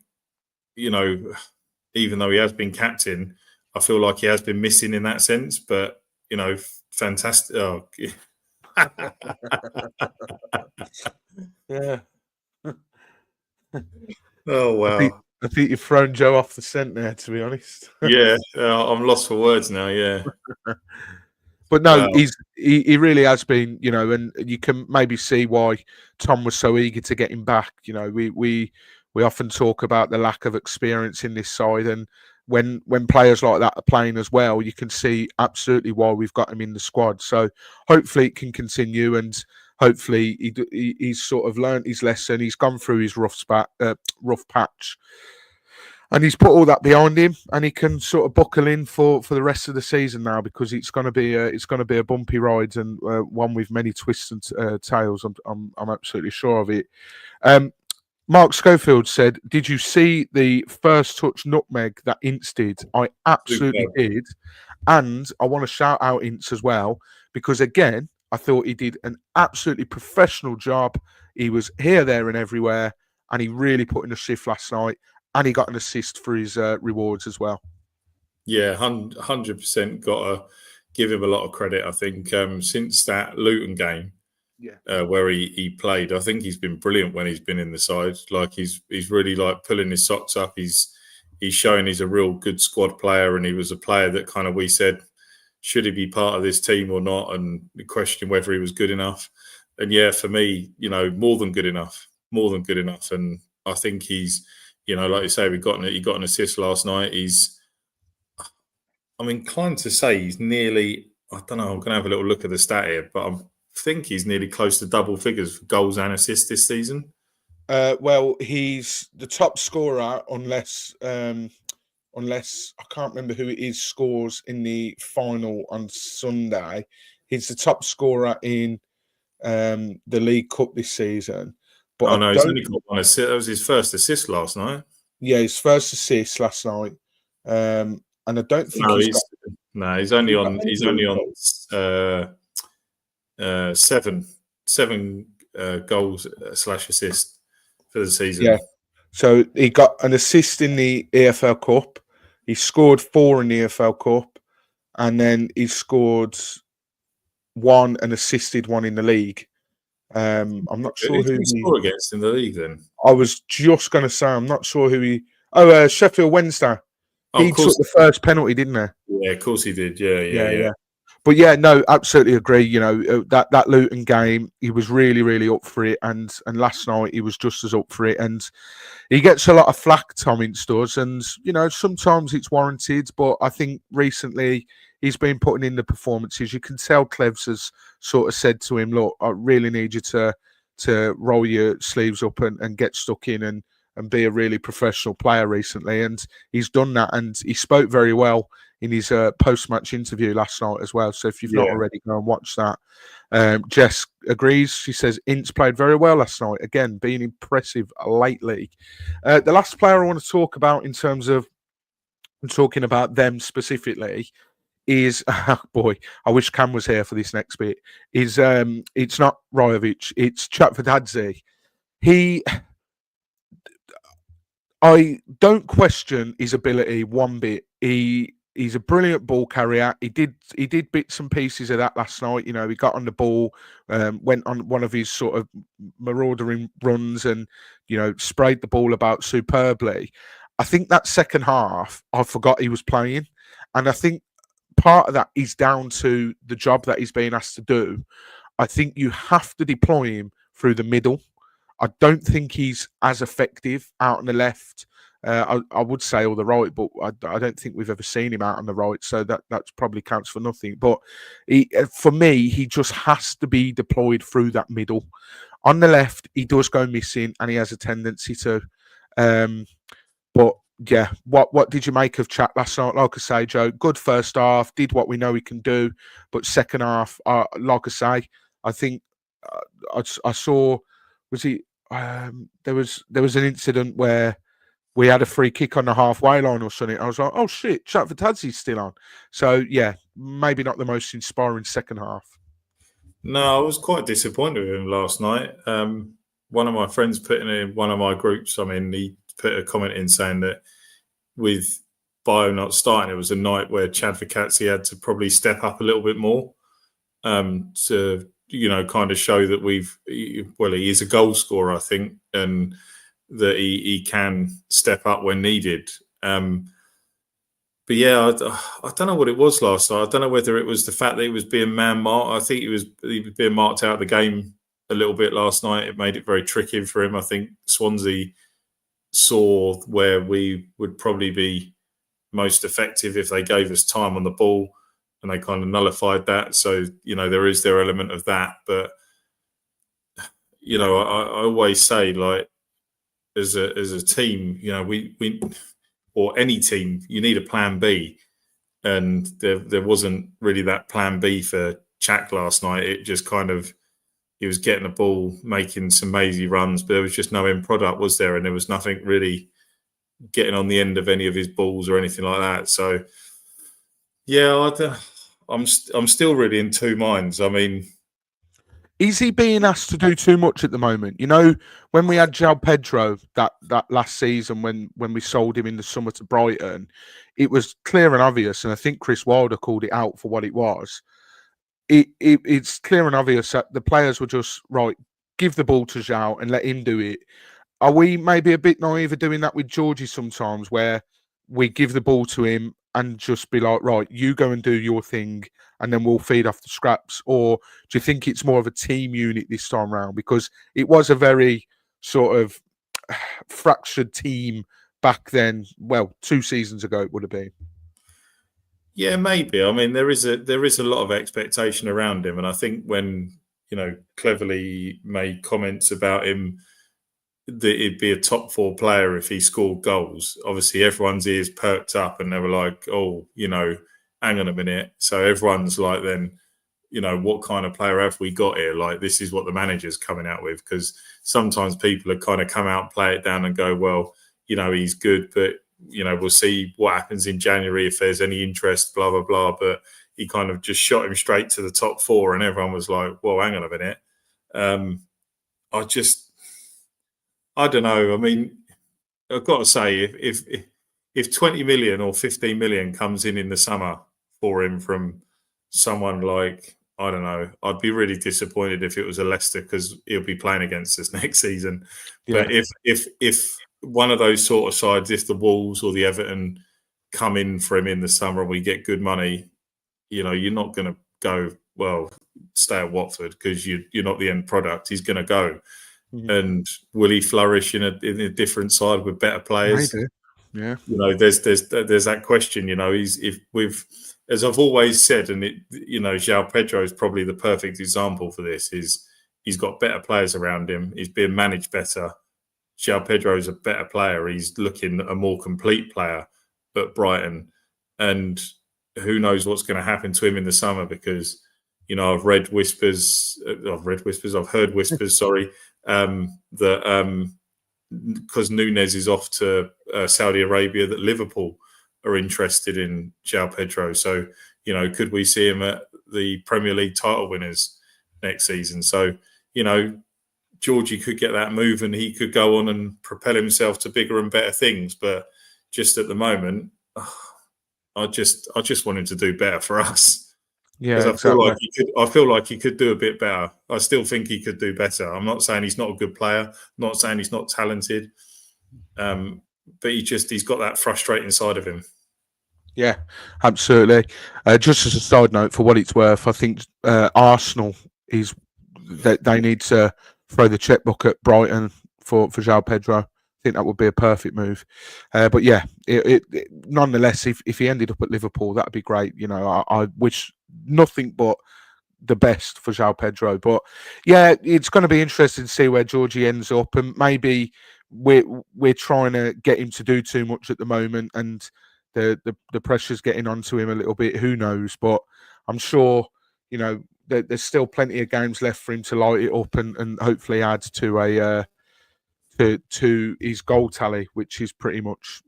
even though he has been captain, I feel like he has been missing in that sense. But fantastic. Oh, Yeah. Oh wow. I think you've thrown Joe off the scent there, to be honest. Yeah, I'm lost for words now. Yeah. But no, he really has been, and you can maybe see why Tom was so eager to get him back. We often talk about the lack of experience in this side, and when players like that are playing as well, you can see absolutely why we've got him in the squad. So hopefully it can continue, and hopefully he's sort of learned his lesson. He's gone through his rough patch. And he's put all that behind him, and he can sort of buckle in for the rest of the season now, because it's going to be a bumpy ride, and one with many twists and tales. I'm absolutely sure of it. Mark Schofield said, "Did you see the first touch nutmeg that Ince did? I absolutely did, and I want to shout out Ince as well, because again, I thought he did an absolutely professional job. He was here, there, and everywhere, and he really put in a shift last night." And he got an assist for his rewards as well. Yeah, 100% got to give him a lot of credit. I think since that Luton game, where he played, I think he's been brilliant when he's been in the side. Like he's really like pulling his socks up. He's showing he's a real good squad player, and he was a player that kind of we said, should he be part of this team or not, and the question whether he was good enough. And yeah, for me, more than good enough. And I think he's, like you say, he got an assist last night. I'm inclined to say he's nearly, I don't know, I'm going to have a little look at the stat here, but I think he's nearly close to double figures for goals and assists this season. Well, he's the top scorer, unless I can't remember who it is scores in the final on Sunday. He's the top scorer in the League Cup this season. But he's only got one assist. That was his first assist last night. Yeah, his first assist last night. And I don't think he's only on seven goals / assist for the season. Yeah. So he got an assist in the EFL Cup. He scored 4 in the EFL Cup, and then he scored 1 and assisted 1 in the league. I'm not sure who he scored against in the league. Then I was just going to say I'm not sure who he. Sheffield Wednesday. He took the first penalty, didn't he? Yeah, of course he did. Yeah. But yeah, no, absolutely agree. That Luton game, he was really, really up for it, and last night he was just as up for it. And he gets a lot of flack, Tom Ince does, and sometimes it's warranted. But I think recently he's been putting in the performances. You can tell Clevs has sort of said to him, "Look, I really need you to roll your sleeves up and get stuck in and be a really professional player recently." And he's done that, and he spoke very well in his post-match interview last night as well. So if you've not already, go and watch that. Jess agrees. She says Ince played very well last night. Again, being impressive lately. The last player I want to talk about in terms of talking about them specifically is, boy, I wish Cam was here for this next bit, is it's not Rajovic, it's Chatford-Hadze. I don't question his ability one bit. He's a brilliant ball carrier. He did bits and pieces of that last night. He got on the ball, went on one of his sort of marauding runs, and sprayed the ball about superbly. I think that second half, I forgot he was playing, and I think part of that is down to the job that he's being asked to do. I think you have to deploy him through the middle. I don't think he's as effective out on the left. I would say or the right, but I don't think we've ever seen him out on the right, so that's probably counts for nothing. But for me, he just has to be deployed through that middle. On the left, he does go missing, and he has a tendency to. But yeah, what did you make of chat last night? Like I say, Joe, good first half, did what we know he can do, but second half, like I say, I think I saw was he there was an incident where we had a free kick on the halfway line or something. I was like, oh shit, Chatford Tadsey's still on. So yeah, maybe not the most inspiring second half. No, I was quite disappointed with him last night. One of my friends put in one of my groups, he put a comment in saying that with Bio not starting, it was a night where Chatford Tadsey had to probably step up a little bit more to, kind of show that he is a goal scorer, I think, and that he can step up when needed. But yeah, I don't know what it was last night. I don't know whether it was the fact that he was being man-marked. I think he was being marked out of the game a little bit last night. It made it very tricky for him. I think Swansea saw where we would probably be most effective if they gave us time on the ball, and they kind of nullified that. So, there is their element of that. But, I always say, like, as a team, we or any team, you need a plan B. And there wasn't really that plan B for Chak last night. It just kind of, he was getting the ball, making some mazy runs, but there was just no end product, was there? And there was nothing really getting on the end of any of his balls or anything like that. So, yeah, I'm still really in two minds. I mean, is he being asked to do too much at the moment? When we had João Pedro that last season, when we sold him in the summer to Brighton, it was clear and obvious, and I think Chris Wilder called it out for what it was. It's clear and obvious that the players were just, right, give the ball to João and let him do it. Are we maybe a bit naive of doing that with Georgie sometimes, where we give the ball to him and just be like, right, you go and do your thing, and then we'll feed off the scraps? Or do you think it's more of a team unit this time around? Because it was a very sort of fractured team back then. Well, 2 seasons ago it would have been. Yeah, maybe. I mean, there is a lot of expectation around him, and I think when Cleverly made comments about him that he'd be a top 4 player if he scored goals, obviously everyone's ears perked up and they were like, oh, hang on a minute. So everyone's like, then, what kind of player have we got here? Like, this is what the manager's coming out with. Because sometimes people have kind of come out and play it down and go, well, he's good, but, we'll see what happens in January if there's any interest, blah, blah, blah. But he kind of just shot him straight to the top 4 and everyone was like, well, hang on a minute. I don't know. I mean, I've got to say, if 20 million or 15 million comes in the summer for him from someone like, I don't know, I'd be really disappointed if it was a Leicester, because he'll be playing against us next season. Yeah. But if one of those sort of sides, if the Wolves or the Everton come in for him in the summer and we get good money, you're not going to go, well, stay at Watford because you're not the end product. He's going to go. Mm-hmm. And will he flourish in a different side with better players? Maybe. Yeah. There's that question. As I've always said, and João Pedro is probably the perfect example for this. He's got better players around him. He's being managed better. João Pedro is a better player. He's looking a more complete player at Brighton, and who knows what's going to happen to him in the summer? Because I've heard whispers. Sorry. That because Nunes is off to Saudi Arabia, that Liverpool are interested in João Pedro. So, could we see him at the Premier League title winners next season? So, Georgie could get that move and he could go on and propel himself to bigger and better things. But just at the moment, I just want him to do better for us. Yeah, exactly. I feel like he could do a bit better. I still think he could do better. I'm not saying he's not a good player. I'm not saying he's not talented. But he's got that frustrating side of him. Yeah, absolutely. Just as a side note, for what it's worth, I think Arsenal is that they need to throw the checkbook at Brighton for João Pedro. I think that would be a perfect move. But yeah, nonetheless, if he ended up at Liverpool, that'd be great. You know, I wish nothing but the best for João Pedro. But yeah, it's going to be interesting to see where Georgie ends up, and maybe we're trying to get him to do too much at the moment, and the pressure's getting onto him a little bit. Who knows? But I'm sure there's still plenty of games left for him to light it up and hopefully add to a to his goal tally, which is pretty much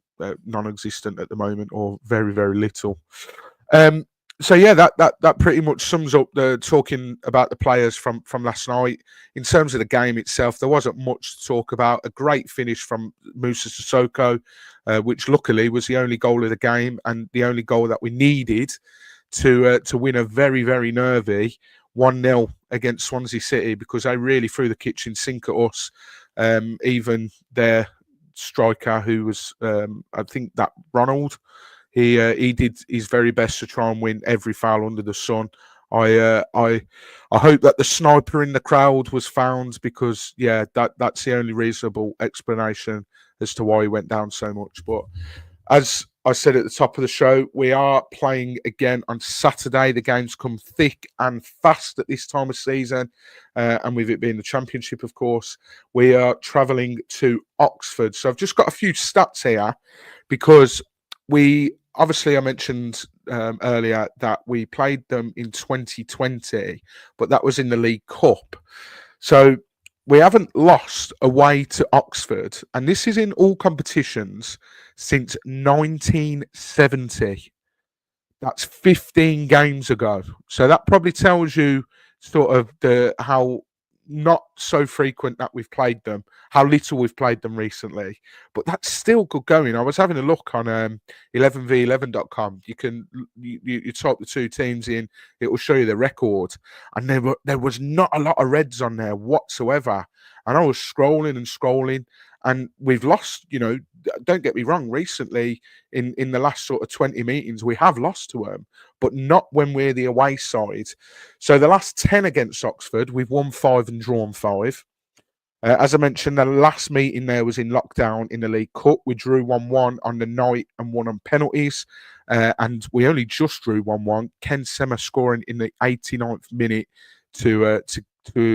non-existent at the moment, or very very little. Um, so yeah, that pretty much sums up the talking about the players from last night. In terms of the game itself, there wasn't much to talk about. A great finish from Musa Sissoko, which luckily was the only goal of the game and the only goal that we needed to win a very very nervy 1-0 against Swansea City, because they really threw the kitchen sink at us. Even their striker, who was I think that Ronald. He did his very best to try and win every foul under the sun. I hope that the sniper in the crowd was found, because that's the only reasonable explanation as to why he went down so much. But as I said at the top of the show, we are playing again on Saturday. The games come thick and fast at this time of season, and with it being the Championship, of course, we are travelling to Oxford. So I've just got a few stats here, because I mentioned earlier that we played them in 2020, but that was in the League Cup. So we haven't lost away to Oxford, and this is in all competitions since 1970. That's 15 games ago. So that probably tells you sort of how not so frequent that we've played them, how little we've played them recently. But that's still good going. I was having a look on 11v11.com. You type the two teams in, it will show you the record. And there was not a lot of reds on there whatsoever. And I was scrolling and scrolling, and we've lost, don't get me wrong, recently in the last sort of 20 meetings, we have lost to them, but not when we're the away side. So the last 10 against Oxford, we've won 5 and drawn 5. As I mentioned, the last meeting there was in lockdown in the League Cup. We drew 1-1 on the night and won on penalties. And we only just drew 1-1. Ken Sema scoring in the 89th minute to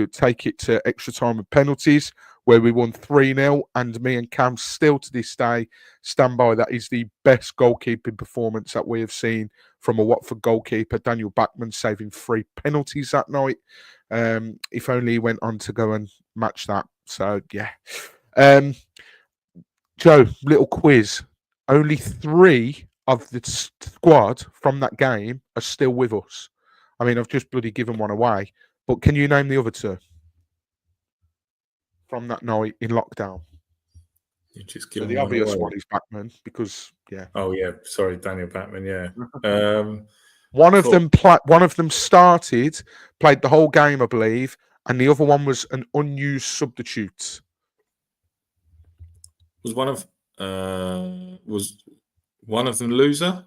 take it to extra time and penalties, where we won 3-0. And me and Cam still to this day stand by that is the best goalkeeping performance that we have seen from a Watford goalkeeper. Daniel Backman saving 3 penalties that night. If only he went on to go and match that. So, yeah. Joe, little quiz. Only 3 of the squad from that game are still with us. I mean, I've just bloody given one away. But can you name the other 2 from that night in lockdown? You just So the obvious one is Backman, because Oh yeah, sorry, Daniel Backman. Yeah. One of them started, played the whole game, I believe, and the other one was an unused substitute. Was one of them loser?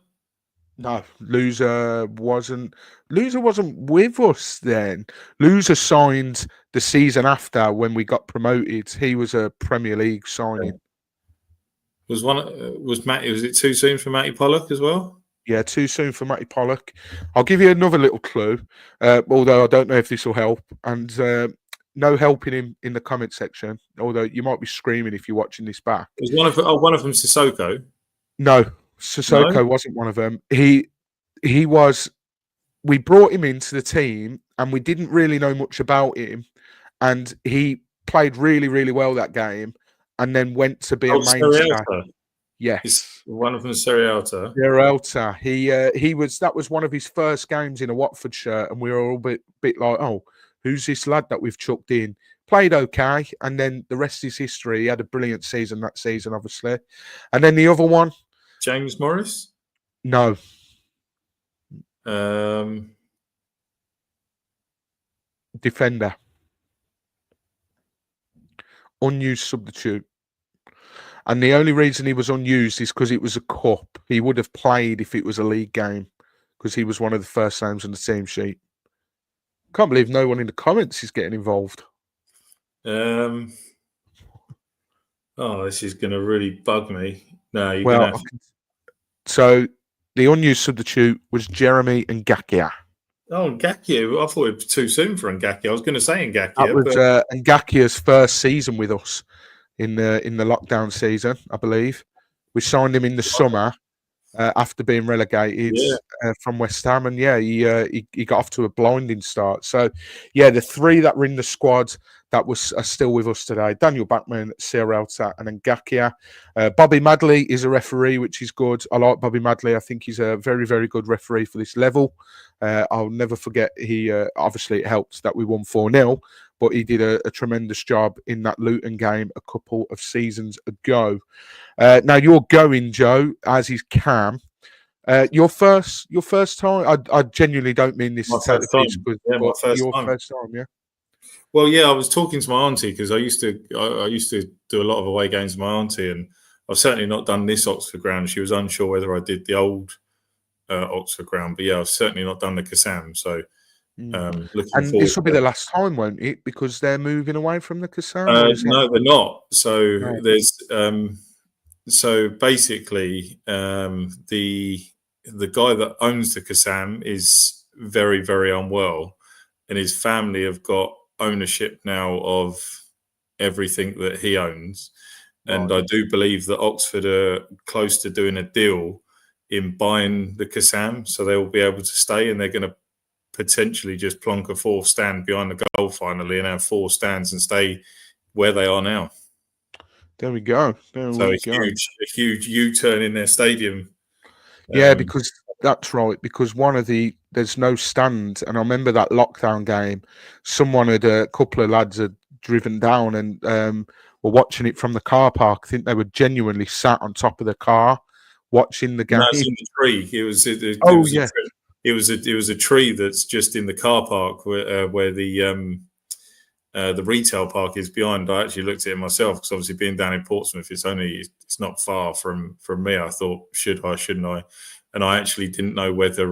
No, Loser wasn't with us then. Loser signed the season after when we got promoted. He was a Premier League signing. Was it too soon for Matty Pollock as well? Yeah, too soon for Matty Pollock. I'll give you another little clue, although I don't know if this will help. And no helping him in the comment section, although you might be screaming if you're watching this back. Was one of them Sissoko? No, Sissoko wasn't one of them. He was. We brought him into the team, and we didn't really know much about him, and he played really, really well that game, and then went to be a mainstay. Yes, it's one of them, Serialta. Serialta. That was one of his first games in a Watford shirt, and we were all a bit like, oh, who's this lad that we've chucked in? Played okay, and then the rest is history. He had a brilliant season that season, obviously. And then the other one, James Morris. No. Defender. Unused substitute. And the only reason he was unused is because it was a cup. He would have played if it was a league game because he was one of the first names on the team sheet. Can't believe no one in the comments is getting involved. This is going to really bug me. No, you're Well, going to have to... So the unused substitute was Jeremy Ngakia. Oh, Ngakia. I thought it was too soon for Ngakia. I was going to say Ngakia. That was Ngakia's first season with us in the lockdown season, I believe. We signed him in the summer after being relegated from West Ham, and he got off to a blinding start. So, the three that were in the squad that are still with us today: Daniel Backman, Sierralta, and Ngakia. Bobby Madley is a referee, which is good. I like Bobby Madley. I think he's a very, very good referee for this level. I'll never forget. He obviously it helped that we won 4-0, but he did a tremendous job in that Luton game a couple of seasons ago. Now you're going, Joe, as is Cam. Your first time. I genuinely don't mean this. My first time. My first time. First time, yeah. Well, I was talking to my auntie because I used to do a lot of away games with my auntie, and I've certainly not done this Oxford ground. She was unsure whether I did the old Oxford ground, but I've certainly not done the Kassam. So, looking forward. This will be the last time, won't it? Because they're moving away from the Kassam. No, they're not. So there's so basically the guy that owns the Kassam is very, very unwell, and his family have got ownership now of everything that he owns. And I do believe that Oxford are close to doing a deal in buying the Kassam, so they will be able to stay, and they're going to potentially just plonk a fourth stand behind the goal finally and have 4 stands and stay where they are now. There we go. A huge U-turn in their stadium. Because that's right. Because there's no stand, and I remember that lockdown game. A couple of lads had driven down and were watching it from the car park. I think they were genuinely sat on top of the car watching the game. No, it's in the tree. It was a tree that's just in the car park where the retail park is behind. I actually looked at it myself because obviously being down in Portsmouth, it's not far from me. I thought, shouldn't I? And I actually didn't know whether,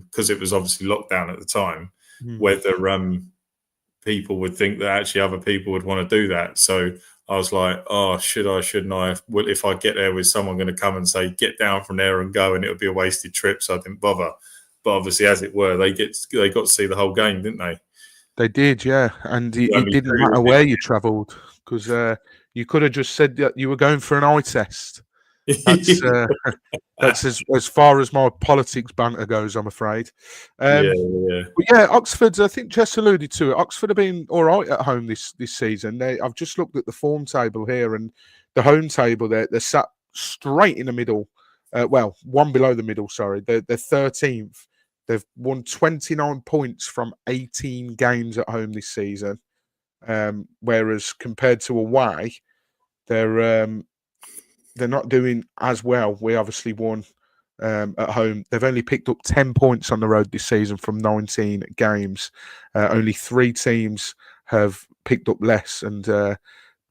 because it was obviously lockdown at the time, whether people would think that actually other people would want to do that. So I was like, should I, shouldn't I? Well, if I get there with someone going to come and say, get down from there and go, and it would be a wasted trip, so I didn't bother. But obviously, as it were, they got to see the whole game, didn't they? They did, yeah. And it didn't matter where you travelled, because you could have just said that you were going for an eye test. That's as far as my politics banter goes, I'm afraid. But Oxford, I think Jess alluded to it. Oxford have been all right at home this season. I've just looked at the form table here, and the home table, they're sat straight in the middle. One below the middle, sorry. They're 13th. They've won 29 points from 18 games at home this season. Whereas compared to away, they're not doing as well. We obviously won at home. They've only picked up 10 points on the road this season from 19 games. Only 3 teams have picked up less, and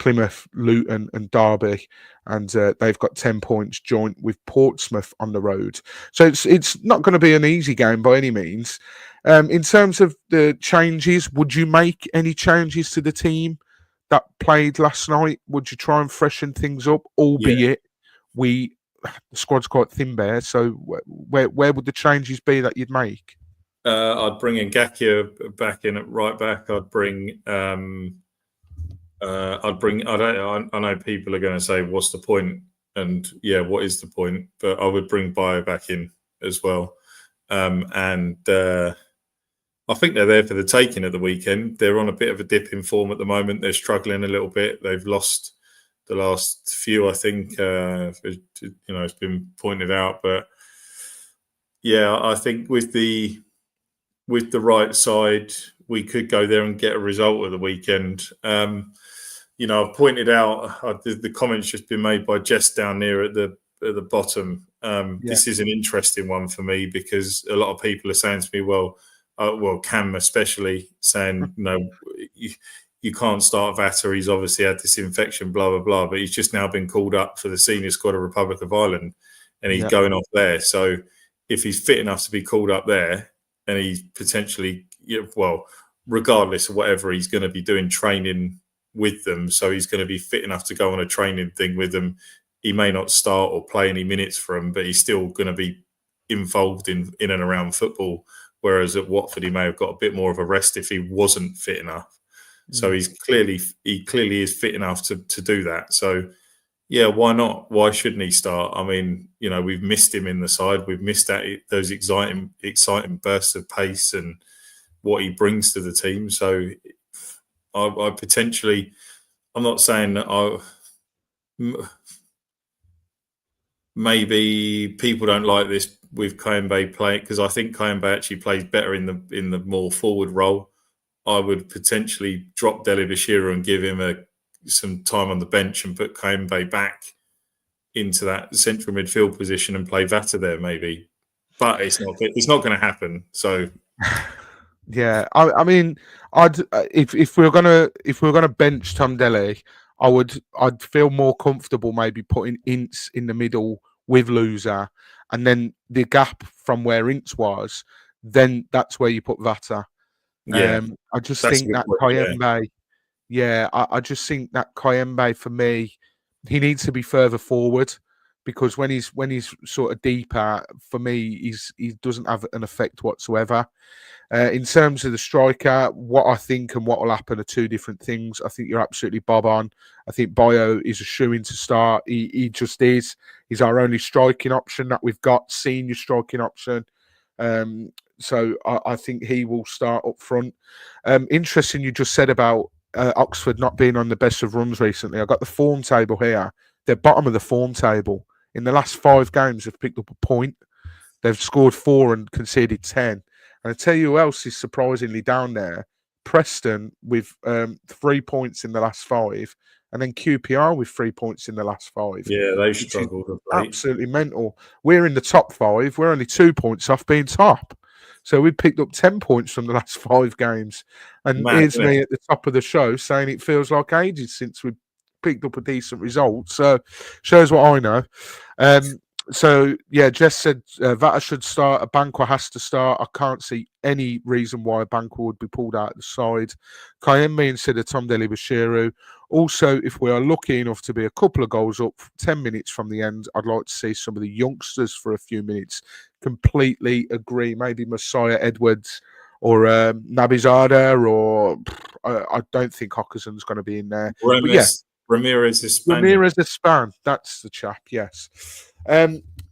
Plymouth, Luton and Derby, and they've got 10 points joint with Portsmouth on the road. So it's not going to be an easy game by any means. In terms of the changes, would you make any changes to the team that played last night? Would you try and freshen things up, albeit the squad's quite thin there? So where would the changes be that you'd make? I'd bring Ngakia back in at right back. I'd bring. I know people are going to say, "What's the point?" And what is the point? But I would bring Bio back in as well. I think they're there for the taking at the weekend. They're on a bit of a dip in form at the moment. They're struggling a little bit. They've lost the last few, I think. It's been pointed out, but I think with the right side, we could go there and get a result at the weekend. I've pointed out the comments just been made by Jess down there at the bottom. This is an interesting one for me because a lot of people are saying to me, Cam especially, saying, you can't start Vata. He's obviously had this infection, blah, blah, blah. But he's just now been called up for the senior squad of Republic of Ireland and he's going off there. So if he's fit enough to be called up there and he's potentially, regardless of whatever, he's going to be doing training with them. So he's going to be fit enough to go on a training thing with them. He may not start or play any minutes for them, but he's still going to be involved in and around football. Whereas at Watford, he may have got a bit more of a rest if he wasn't fit enough. So he clearly is fit enough to do that. So yeah, why not? Why shouldn't he start? I mean, we've missed him in the side. We've missed those exciting bursts of pace and what he brings to the team. So I potentially, I'm not saying that maybe people don't like this with Kayembe playing, because I think Kayembe actually plays better in the more forward role. I would potentially drop Dele Bashiru and give him some time on the bench and put Kayembe back into that central midfield position and play Vata there maybe. But it's not going to happen. So yeah, I mean, if we were gonna bench Tom Dele, I'd feel more comfortable maybe putting Ince in the middle with Loser, and then the gap from where Ince was, then that's where you put Vata. yeah, I just think that Kayembe, I just think that Kayembe for me, he needs to be further forward, because when he's sort of deeper, for me, he doesn't have an effect whatsoever. In terms of the striker, what I think and what will happen are two different things. I think you're absolutely bob on. I think Bayo is a shoo-in to start. He just is. He's our only striking option that we've got, senior striking option. So I think he will start up front. Interesting you just said about Oxford not being on the best of runs recently. I got the form table here. They're bottom of the form table. In the last 5 games, they've picked up a point. They've scored 4 and conceded 10. And I tell you who else is surprisingly down there. Preston with 3 points in the last 5. And then QPR with 3 points in the last 5. Yeah, they struggled a bit. Absolutely mental. We're in the top 5. We're only 2 points off being top. So we picked up 10 points from the last 5 games. And here's me at the top of the show saying it feels like ages since we picked up a decent result. So shows what I know. So yeah, Jess said Vata should start. Abankwah has to start. I can't see any reason why Abankwah would be pulled out of the side. Kayembe instead of Tom Dele Bashiru. Also, if we are lucky enough to be a couple of goals up 10 minutes from the end, I'd like to see some of the youngsters for a few minutes. Completely agree. Maybe Messiah Edwards or Nabizada, or I don't think Hockerson's going to be in there. But yeah, Ramirez Espan. That's the chap. Yes.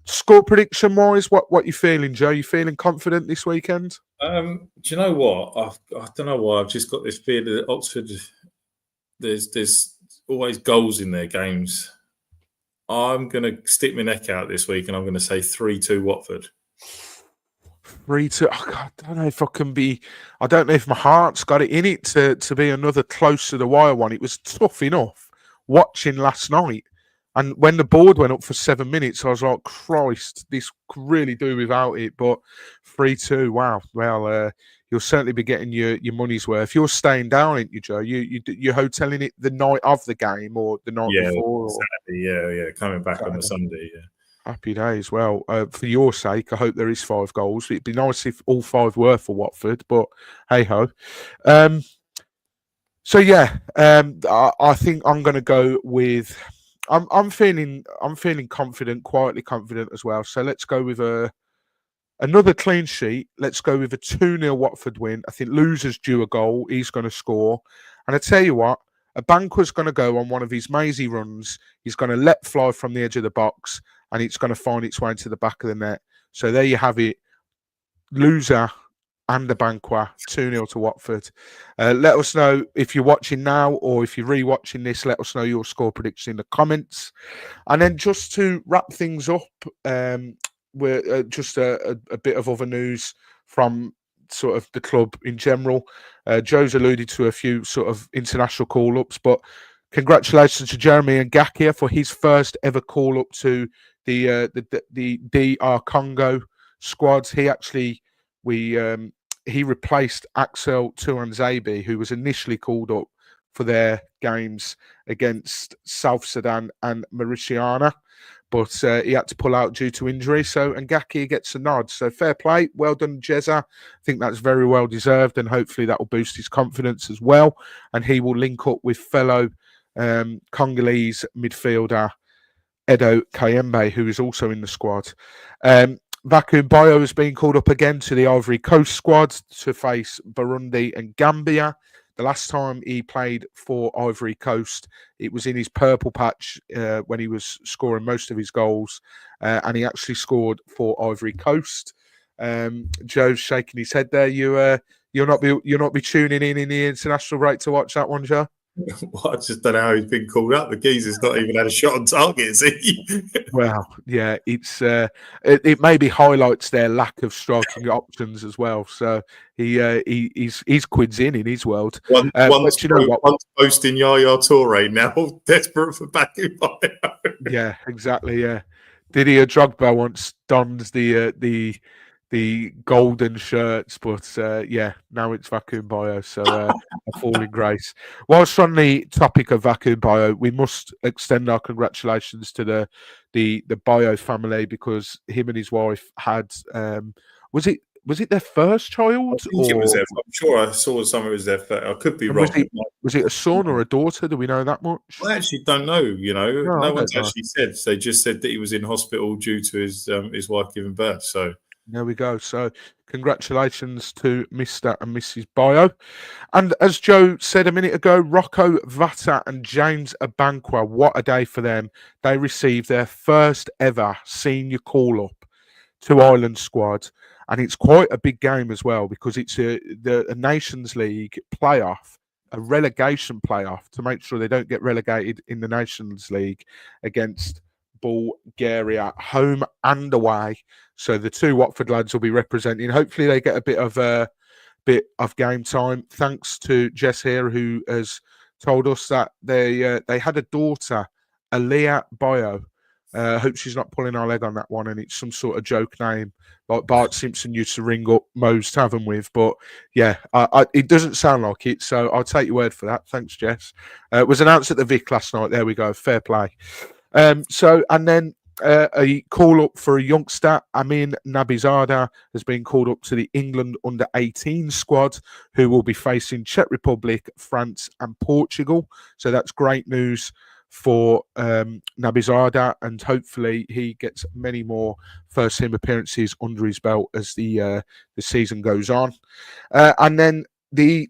Score prediction wise, what you feeling, Joe? You feeling confident this weekend? Do you know what? I don't know why. I've just got this feeling that Oxford, there's always goals in their games. I'm going to stick my neck out this week and I'm going to say 3-2 Watford. 3-2. I don't know if I can be. I don't know if my heart's got it in it to be another close to the wire one. It was tough enough watching last night. And when the board went up for 7 minutes, I was like, Christ, this could really do without it. But 3-2, wow. Well, you'll certainly be getting your money's worth. You're staying down, aren't you, Joe? You're hoteling it the night of the game or the night before? Saturday, yeah. Coming back on the Sunday, yeah. Happy days. Well, for your sake, I hope there is 5 goals. It'd be nice if all 5 were for Watford, but hey-ho. So, yeah, I think I'm going to go with... I'm feeling confident, quietly confident as well. So let's go with another clean sheet. Let's go with a 2-0 Watford win. I think Loser's due a goal. He's going to score. And I tell you what, Abankwah's going to go on one of his mazy runs. He's going to let fly from the edge of the box, and it's going to find its way into the back of the net. So there you have it. Loser and Abankwah, 2-0 to Watford. Let us know if you're watching now or if you're re-watching this. Let us know your score prediction in the comments. And then just to wrap things up, we're just a bit of other news from sort of the club in general. Joe's alluded to a few sort of international call-ups, but congratulations to Jeremy Ngakia for his first ever call-up to the DR Congo squad. He replaced Axel Tuanzebe, who was initially called up for their games against South Sudan and Mauritania, but he had to pull out due to injury. So Ngaki gets a nod. So fair play. Well done, Jezza. I think that's very well deserved, and hopefully that will boost his confidence as well. And he will link up with fellow Congolese midfielder Edo Kayembe, who is also in the squad. Vacuum Bio has been called up again to the Ivory Coast squad to face Burundi and Gambia. The last time he played for Ivory Coast, it was in his purple patch when he was scoring most of his goals, and he actually scored for Ivory Coast. Joe's shaking his head there. You'll not be tuning in the international break to watch that one, Joe? Well, I just don't know how he's been called up. The geezer's not even had a shot on target, is he? Well, yeah, it maybe highlights their lack of striking options as well. So he's quids in his world. Once posting Yaya Toure, now desperate for backing by. Yeah, exactly. Yeah, Didier Drogba once donned the golden shirts, but now it's Vacuum Bio, so a fall in grace. Whilst on the topic of Vacuum Bio, we must extend our congratulations to the Bio family, because him and his wife had was it their first child? I think it was their. I'm sure I saw something. It was their first. I could be wrong. Was it a son or a daughter? Do we know that much? I actually don't know. No one's actually said. They just said that he was in hospital due to his wife giving birth. So there we go. So congratulations to Mr. and Mrs. Bio. And as Joe said a minute ago, Rocco Vata and James Abankwa, what a day for them. They received their first ever senior call-up to Ireland squad. And it's quite a big game as well, because it's a Nations League playoff, a relegation playoff, to make sure they don't get relegated in the Nations League against Bulgaria, home and away. So the two Watford lads will be representing. Hopefully they get a bit of game time. Thanks to Jess here, who has told us that they had a daughter, Aliyah Bio. Hope she's not pulling our leg on that one, and it's some sort of joke name like Bart Simpson used to ring up Mo's Tavern with. But yeah, it doesn't sound like it, so I'll take your word for that. Thanks, Jess. It was announced at the Vic last night. There we go. Fair play. And then a call up for a youngster, Amin Nabizada, has been called up to the England under-18 squad, who will be facing Czech Republic, France, and Portugal. So that's great news for Nabizada, and hopefully he gets many more first-team appearances under his belt as the season goes on. And then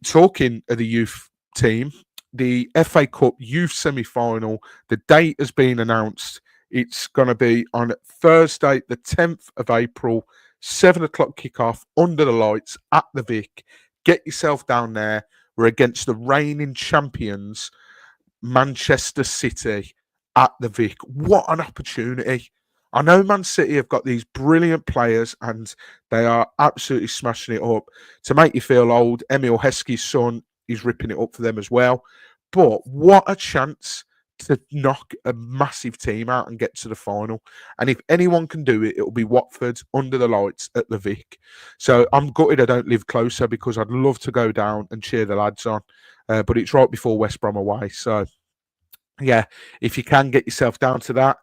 talking of the youth team, the FA Cup youth semi-final, the date has been announced. It's going to be on Thursday, the 10th of April, 7 o'clock kickoff under the lights at the Vic. Get yourself down there. We're against the reigning champions, Manchester City, at the Vic. What an opportunity. I know Man City have got these brilliant players and they are absolutely smashing it up. To make you feel old, Emil Heskey's son is ripping it up for them as well. But what a chance to knock a massive team out and get to the final. And if anyone can do it, it'll be Watford under the lights at the Vic. So I'm gutted I don't live closer, because I'd love to go down and cheer the lads on. But it's right before West Brom away. So, yeah, if you can, get yourself down to that.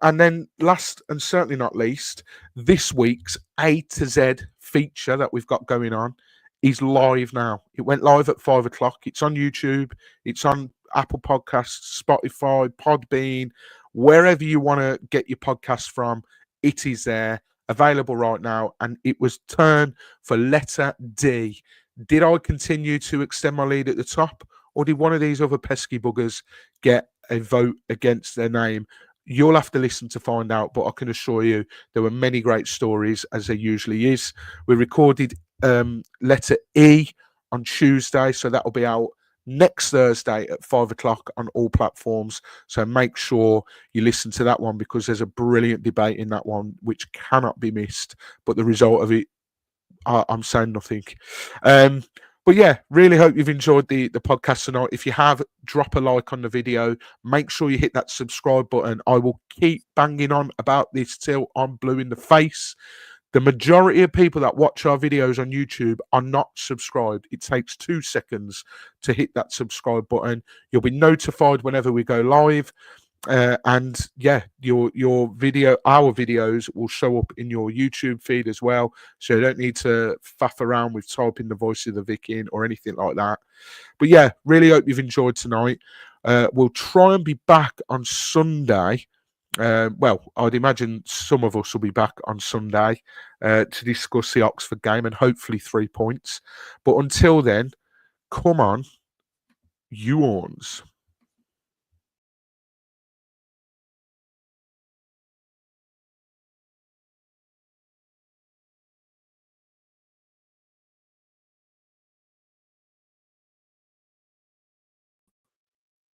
And then last and certainly not least, this week's A to Z feature that we've got going on is live now. It went live at 5 o'clock. It's on YouTube. It's on Apple Podcasts, Spotify, Podbean, wherever you want to get your podcasts from. It is there, available right now. And it was turn for letter D. Did I continue to extend my lead at the top, or did one of these other pesky buggers get a vote against their name? You'll have to listen to find out, but I can assure you there were many great stories, as there usually is. We recorded letter E on Tuesday, so that'll be out next Thursday at 5 o'clock on all platforms. So make sure you listen to that one, because there's a brilliant debate in that one which cannot be missed. But the result of it, I'm saying nothing. But yeah, really hope you've enjoyed the podcast tonight. If you have, drop a like on the video. Make sure you hit that subscribe button. I will keep banging on about this till I'm blue in the face. The majority of people that watch our videos on YouTube are not subscribed. It takes 2 seconds to hit that subscribe button. You'll be notified whenever we go live. And yeah, our videos will show up in your YouTube feed as well. So you don't need to faff around with typing the voice of the Vic in or anything like that. But yeah, really hope you've enjoyed tonight. We'll try and be back on Sunday. Well, I'd imagine some of us will be back on Sunday to discuss the Oxford game and hopefully 3 points. But until then, come on, you Orns.